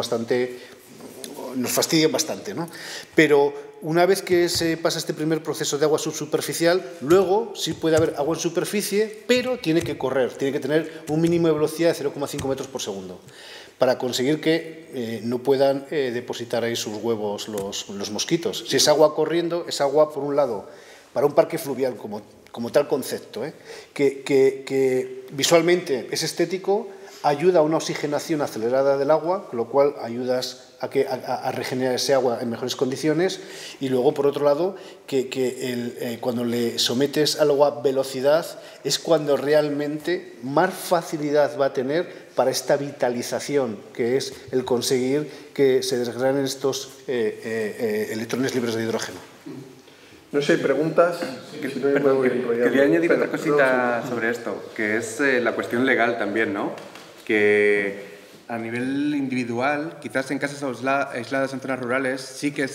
nos fastidian bastante, ¿no? Pero una vez que se pasa este primer proceso de agua subsuperficial, luego sí puede haber agua en superficie, pero tiene que correr, tiene que tener un mínimo de velocidad de 0,5 metros por segundo, para conseguir que no puedan depositar ahí sus huevos los mosquitos. Si es agua corriendo, es agua, por un lado, para un parque fluvial como tal concepto, que visualmente es estético, ayuda a una oxigenación acelerada del agua, con lo cual ayudas a regenerar ese agua en mejores condiciones, y luego, por otro lado, cuando le sometes al agua velocidad es cuando realmente más facilidad va a tener para esta vitalización, que es el conseguir que se desgranen estos electrones libres de hidrógeno. No sé, preguntas. Quería añadir otra cosita sobre esto, que es la cuestión legal también, ¿no? Que a nivel individual, quizás en casas aisladas en zonas rurales, sí que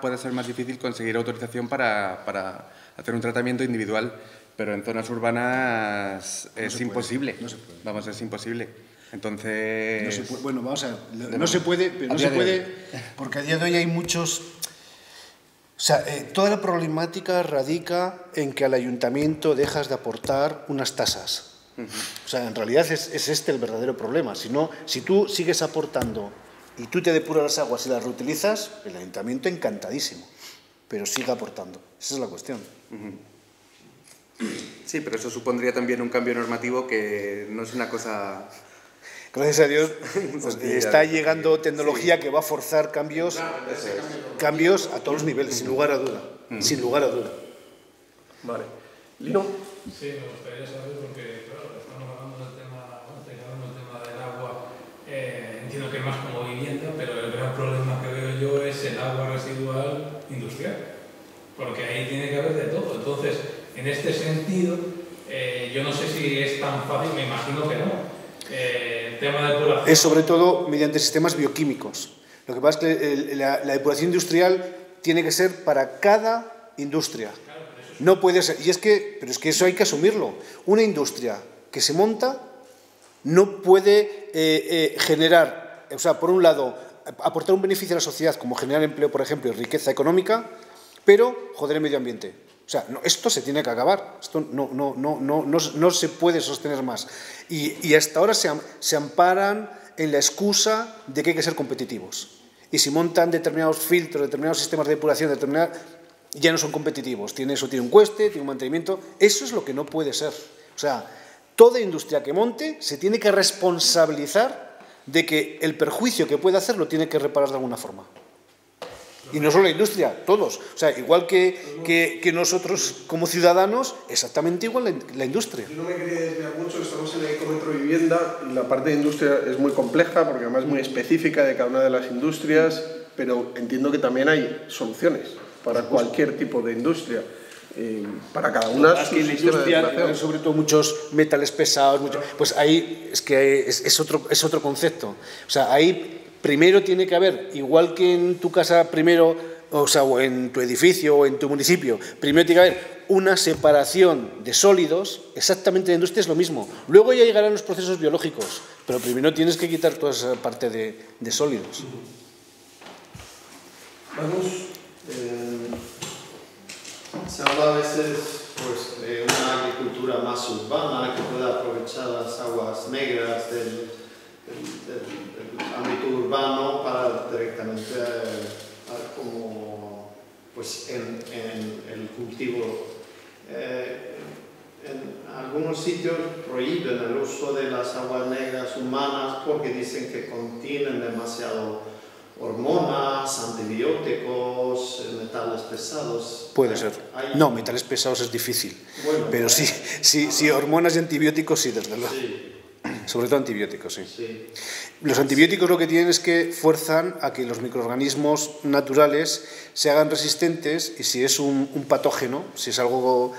puede ser más difícil conseguir autorización para hacer un tratamiento individual, pero en zonas urbanas es imposible. No se puede. Vamos, es imposible. Entonces... No se puede, bueno, vamos a ver, no se puede, pero no se puede porque a día de hoy hay muchos... O sea, toda la problemática radica en que al ayuntamiento dejas de aportar unas tasas. O sea, en realidad es este el verdadero problema. Si tú sigues aportando y tú te depuras las aguas y las reutilizas, el ayuntamiento encantadísimo, pero sigue aportando. Esa es la cuestión. Sí, pero eso supondría también un cambio normativo que no es una cosa... Gracias a Dios está llegando tecnología que va a forzar cambios a todos los niveles, sin lugar a duda. Sin lugar a duda. Vale. ¿Lino? Sí, me gustaría saber, porque claro, estamos hablando del tema del agua, entiendo que es más como vivienda, pero el gran problema que veo yo es el agua residual industrial, porque ahí tiene que haber de todo. Entonces, en este sentido, yo no sé si es tan fácil, me imagino que no. Tema de depuración. Es sobre todo mediante sistemas bioquímicos. Lo que pasa es que la depuración industrial tiene que ser para cada industria. No puede ser, pero es que eso hay que asumirlo. Una industria que se monta no puede generar, o sea, por un lado, aportar un beneficio a la sociedad, como generar empleo, por ejemplo, y riqueza económica, pero joder el medio ambiente. O sea, no, esto se tiene que acabar, esto no se puede sostener más. Y hasta ahora se amparan en la excusa de que hay que ser competitivos. Y si montan determinados filtros, determinados sistemas de depuración, ya no son competitivos. Tiene un coste, tiene un mantenimiento. Eso es lo que no puede ser. O sea, toda industria que monte se tiene que responsabilizar de que el perjuicio que puede hacer lo tiene que reparar de alguna forma. Y no solo la industria, todos. O sea, igual que nosotros como ciudadanos, exactamente igual la industria. Yo no me quería desviar mucho, estamos en el ecómetro vivienda y la parte de industria es muy compleja porque además es muy específica de cada una de las industrias, pero entiendo que también hay soluciones para cualquier tipo de industria. Para cada una su sistema de depuración. Sobre todo muchos metales pesados, pues ahí es otro concepto. O sea, ahí primero tiene que haber, igual que en tu casa primero, o sea, o en tu edificio o en tu municipio, primero tiene que haber una separación de sólidos, exactamente de industria es lo mismo. Luego ya llegarán los procesos biológicos, pero primero tienes que quitar toda esa parte de sólidos. Vamos, se habla a veces pues, de una agricultura más urbana que pueda aprovechar las aguas negras del ámbito urbano para directamente como pues en el cultivo. En algunos sitios prohíben el uso de las aguas negras humanas porque dicen que contienen demasiado hormonas, antibióticos, metales pesados. Puede ser. No, metales pesados es difícil. Bueno, pero sí, hormonas y antibióticos sí, desde luego. Sí. Sobre todo antibióticos, sí. Los antibióticos lo que tienen es que fuerzan a que los microorganismos naturales se hagan resistentes y si es un patógeno, si es algo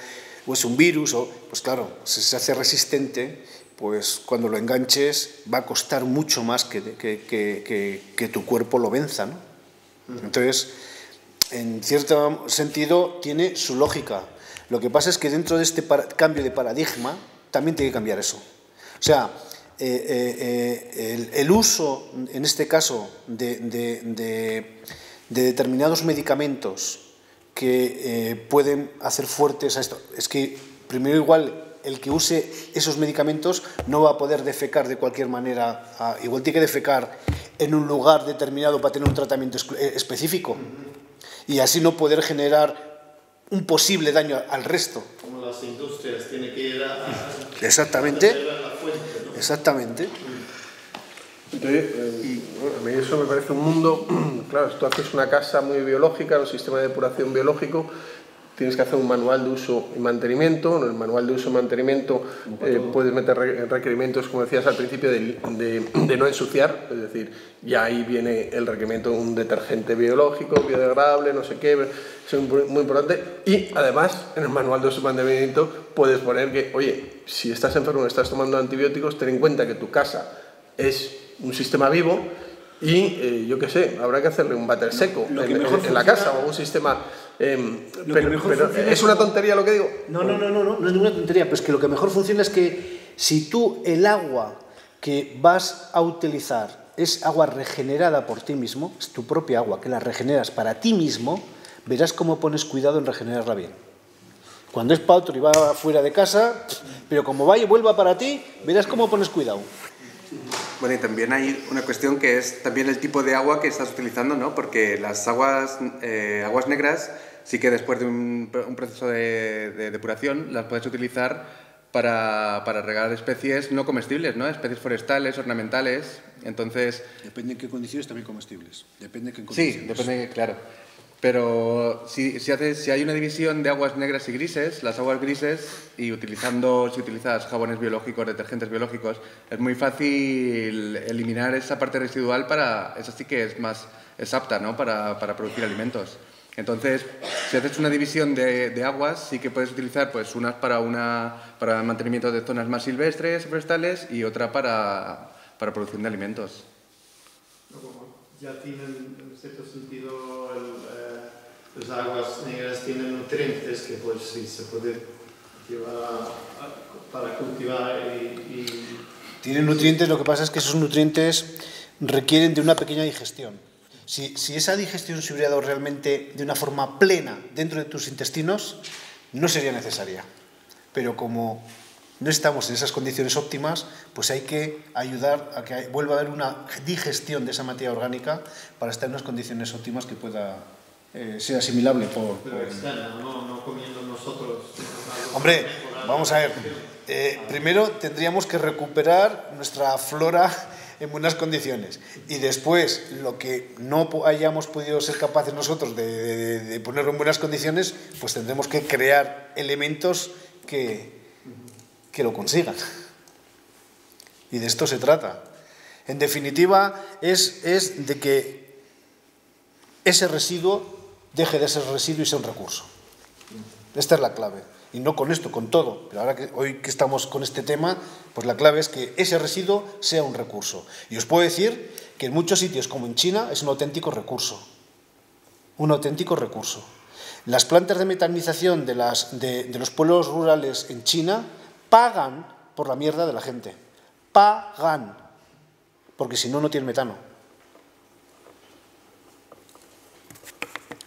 o es un virus, pues claro, si se hace resistente, pues cuando lo enganches va a costar mucho más que tu cuerpo lo venza, ¿no? Entonces, en cierto sentido, tiene su lógica. Lo que pasa es que dentro de este cambio de paradigma también tiene que cambiar eso. O sea, el uso, en este caso, de determinados medicamentos que pueden hacer fuertes a esto, es que primero igual el que use esos medicamentos no va a poder defecar de cualquier manera, igual tiene que defecar en un lugar determinado para tener un tratamiento específico y así no poder generar un posible daño al resto. Como las industrias tienen que ir a exactamente. La fuente, ¿no? Exactamente. Entonces, a mí eso me parece un mundo, claro, tú haces una casa muy biológica, un sistema de depuración biológico, tienes que hacer un manual de uso y mantenimiento. En el manual de uso y mantenimiento puedes meter requerimientos, como decías al principio, de no ensuciar, es decir, ya ahí viene el requerimiento de un detergente biológico, biodegradable, no sé qué, eso es muy importante. Y además, en el manual de uso y mantenimiento puedes poner que, oye, si estás enfermo y estás tomando antibióticos, ten en cuenta que tu casa es un sistema vivo y, yo qué sé, habrá que hacerle un váter seco en la casa o un sistema... pero ¿es una tontería lo que digo? No es ninguna tontería, pero es que lo que mejor funciona es que si tú el agua que vas a utilizar es agua regenerada por ti mismo, es tu propia agua, que la regeneras para ti mismo, verás cómo pones cuidado en regenerarla bien. Cuando es para otro y va fuera de casa, pero como vaya y vuelva para ti, verás cómo pones cuidado. Bueno, y también hay una cuestión que es también el tipo de agua que estás utilizando, ¿no? Porque las aguas negras sí que después de un proceso de depuración las puedes utilizar para regar especies no comestibles, ¿no? Especies forestales, ornamentales, entonces... Depende en qué condiciones también comestibles. Depende en qué condiciones. Sí, depende, claro. Pero si hay una división de aguas negras y grises, las aguas grises, y si utilizas jabones biológicos, detergentes biológicos, es muy fácil eliminar esa parte residual esa sí que es apta, ¿no? para producir alimentos. Entonces, si haces una división de aguas, sí que puedes utilizar pues unas para el mantenimiento de zonas más silvestres, forestales, y otra para producción de alimentos. Ya tienen, en cierto sentido, las aguas negras tienen nutrientes que pues sí se puede llevar para cultivar y... Tienen nutrientes, lo que pasa es que esos nutrientes requieren de una pequeña digestión. Si esa digestión se hubiera dado realmente de una forma plena dentro de tus intestinos, no sería necesaria. Pero como no estamos en esas condiciones óptimas, pues hay que ayudar a que vuelva a haber una digestión de esa materia orgánica para estar en unas condiciones óptimas que pueda ser asimilable por... Pero externa, no comiendo nosotros. Hombre, vamos a ver. Primero tendríamos que recuperar nuestra flora en buenas condiciones y después lo que no hayamos podido ser capaces nosotros de ponerlo en buenas condiciones, pues tendremos que crear elementos que lo consigan. Y de esto se trata. En definitiva, es de que ese residuo deje de ser residuo y sea un recurso. Esta es la clave. Y no con esto, con todo. Pero ahora que hoy que estamos con este tema, pues la clave es que ese residuo sea un recurso. Y os puedo decir que en muchos sitios, como en China, es un auténtico recurso. Un auténtico recurso. Las plantas de metanización de los pueblos rurales en China pagan por la mierda de la gente. Pagan. Porque si no, no tienen metano.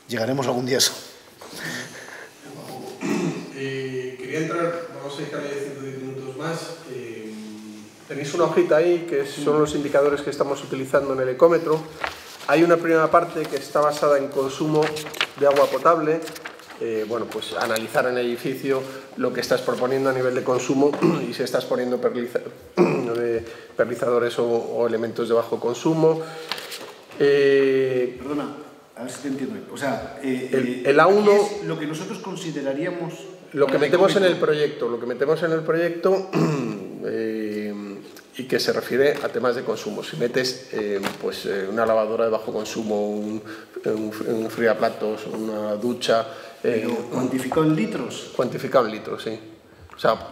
Llegaremos algún día a eso. Quería entrar, vamos a dedicarle 5 o 10 minutos más. Tenéis una hojita ahí que son los indicadores que estamos utilizando en el ecómetro. Hay una primera parte que está basada en consumo de agua potable. Bueno, pues analizar en el edificio lo que estás proponiendo a nivel de consumo y si estás poniendo perlizadores o elementos de bajo consumo. Perdona, a ver si te entiendo. O sea, el A1 es lo que nosotros consideraríamos... Lo que metemos en el proyecto, y que se refiere a temas de consumo. Si metes una lavadora de bajo consumo, un friaplatos, una ducha... ¿Cuantificado en litros? Cuantificado en litros, sí. O sea,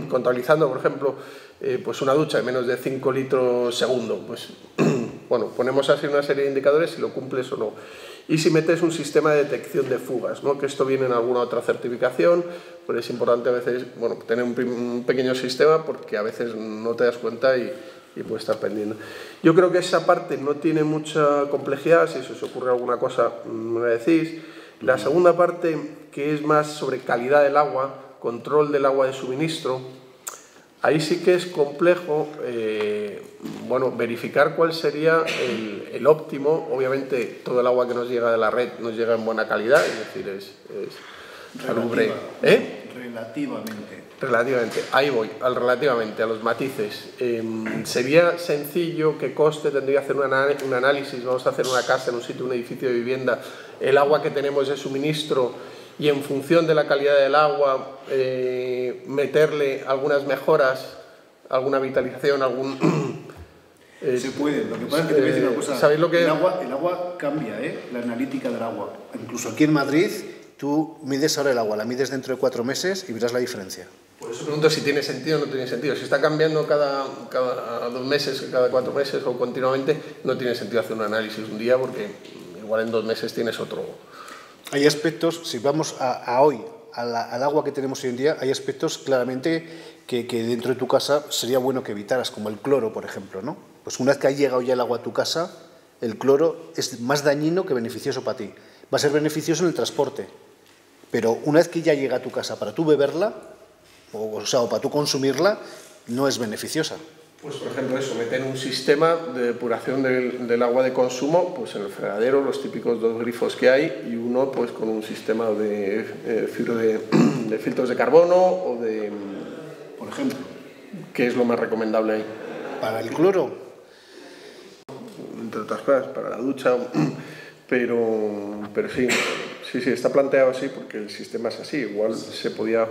contabilizando, por ejemplo, pues una ducha de menos de 5 litros segundo, pues bueno, ponemos así una serie de indicadores si lo cumples o no. Y si metes un sistema de detección de fugas, ¿no? Que esto viene en alguna otra certificación, pues es importante a veces, bueno, tener un pequeño sistema porque a veces no te das cuenta y puedes estar pendiente. Yo creo que esa parte no tiene mucha complejidad, si os ocurre alguna cosa me lo decís. La segunda parte, que es más sobre calidad del agua, control del agua de suministro, ahí sí que es complejo verificar cuál sería el óptimo. Obviamente todo el agua que nos llega de la red nos llega en buena calidad, es decir, es salubre. Relativamente, ahí voy, relativamente, a los matices. Sería sencillo, ¿qué coste tendría hacer un análisis? Vamos a hacer una casa en un sitio, un edificio de vivienda, el agua que tenemos de suministro y en función de la calidad del agua meterle algunas mejoras, alguna vitalización, se puede, lo que pasa es que te voy a decir una cosa. ¿Sabéis lo que... el agua cambia, la analítica del agua. Incluso aquí en Madrid, tú mides ahora el agua, la mides dentro de 4 meses y verás la diferencia. Por eso pregunto si tiene sentido o no tiene sentido. Si está cambiando cada 2 meses, cada 4 meses o continuamente, no tiene sentido hacer un análisis un día porque igual en 2 meses tienes otro. Hay aspectos, si vamos a hoy, al agua que tenemos hoy en día, hay aspectos claramente que dentro de tu casa sería bueno que evitaras, como el cloro, por ejemplo, ¿no? Pues una vez que ha llegado ya el agua a tu casa, el cloro es más dañino que beneficioso para ti. Va a ser beneficioso en el transporte, pero una vez que ya llega a tu casa para tú beberla, o para tú consumirla, no es beneficiosa. Pues por ejemplo eso, meter un sistema de depuración del agua de consumo, pues en el fregadero, los típicos 2 grifos que hay, y uno pues con un sistema de filtros de carbono o de... Por ejemplo. ¿Qué es lo más recomendable ahí? Para el cloro. Entre otras cosas, para la ducha, pero sí, está planteado así porque el sistema es así. Igual se podía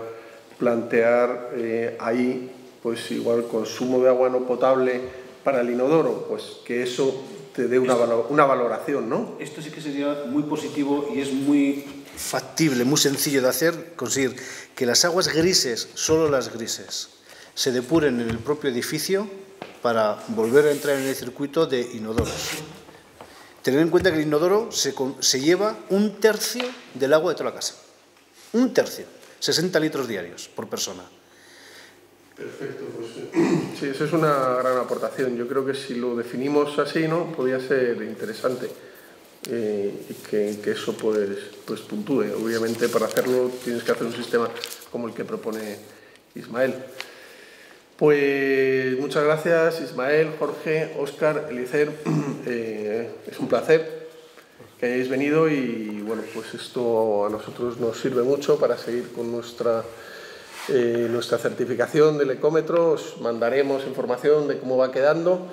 plantear ahí, pues igual consumo de agua no potable para el inodoro, pues que eso te dé una valoración, ¿no? Esto sí que sería muy positivo y es muy factible, muy sencillo de hacer, conseguir que las aguas grises, solo las grises, se depuren en el propio edificio para volver a entrar en el circuito de inodoros. Tener en cuenta que el inodoro se lleva 1/3 del agua de toda la casa. 1/3. 60 litros diarios por persona. Perfecto, pues sí, eso es una gran aportación. Yo creo que si lo definimos así, ¿no?, podría ser interesante y que eso pues puntúe. Obviamente, para hacerlo tienes que hacer un sistema como el que propone Ismael. Pues muchas gracias, Ismael, Jorge, Óscar, Eliezer. Es un placer que hayáis venido y bueno, pues esto a nosotros nos sirve mucho para seguir con nuestra certificación del ecómetro. Os mandaremos información de cómo va quedando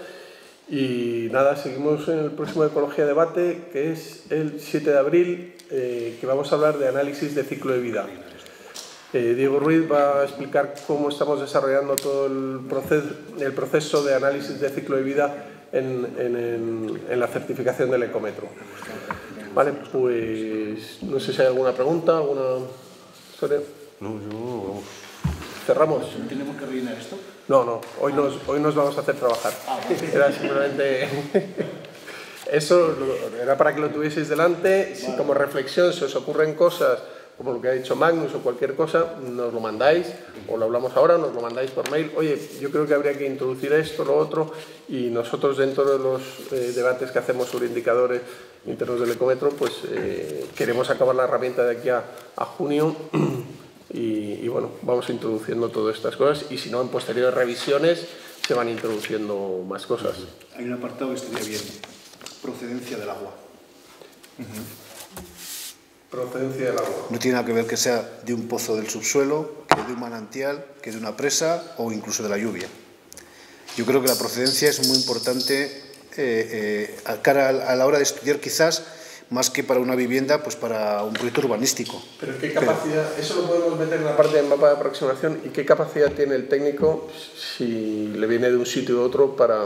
y nada, seguimos en el próximo Ecología Debate, que es el 7 de abril, que vamos a hablar de análisis de ciclo de vida. Diego Ruiz va a explicar cómo estamos desarrollando todo el proceso de análisis de ciclo de vida en la certificación del ecómetro. Vale, pues no sé si hay alguna pregunta, alguna historia. No, yo... ¿Cerramos? ¿Tenemos que rellenar esto? No, hoy nos vamos a hacer trabajar. Era simplemente... Eso era para que lo tuvieseis delante. Si como reflexión se os ocurren cosas, como lo que ha dicho Magnus o cualquier cosa, nos lo mandáis, o lo hablamos ahora, nos lo mandáis por mail. Oye, yo creo que habría que introducir esto, lo otro, y nosotros dentro de los debates que hacemos sobre indicadores internos del ecómetro, pues queremos acabar la herramienta de aquí a junio y bueno, vamos introduciendo todas estas cosas y si no, en posteriores revisiones se van introduciendo más cosas. Hay un apartado que estaría bien, procedencia del agua. Procedencia del agua. No tiene nada que ver que sea de un pozo del subsuelo, que de un manantial, que de una presa o incluso de la lluvia. Yo creo que la procedencia es muy importante a la hora de estudiar, quizás más que para una vivienda, pues para un proyecto urbanístico. Pero ¿qué capacidad? Eso lo podemos meter en la parte del mapa de aproximación. ¿Y qué capacidad tiene el técnico si le viene de un sitio u otro para...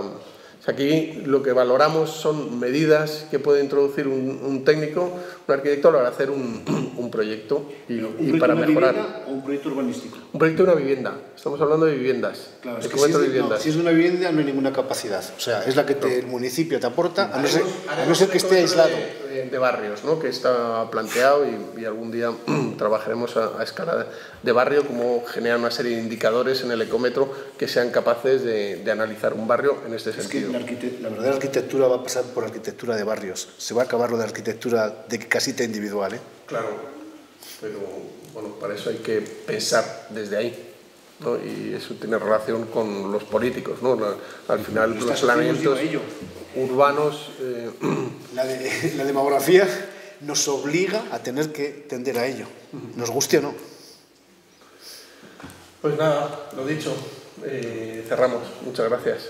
Aquí lo que valoramos son medidas que puede introducir un técnico, un arquitecto, para hacer un proyecto y para mejorar. ¿Una vivienda o un proyecto urbanístico? Un proyecto de una vivienda. Estamos hablando de viviendas. Claro, es que si es de una vivienda no hay ninguna capacidad. O sea, es la que el municipio te aporta, a no ser que esté aislado. De barrios, ¿no?, que está planteado y algún día trabajaremos a escala de barrio, como generar una serie de indicadores en el ecómetro que sean capaces de analizar un barrio en este sentido. Es que la verdadera arquitectura va a pasar por arquitectura de barrios. Se va a acabar lo de arquitectura de casita individual, ¿eh? Claro, pero bueno, para eso hay que pensar desde ahí, ¿no? Y eso tiene relación con los políticos, ¿no? Al final los planeamientos urbanos... La demografía nos obliga a tener que tender a ello, nos guste o no. Pues nada, lo dicho, cerramos. Muchas gracias.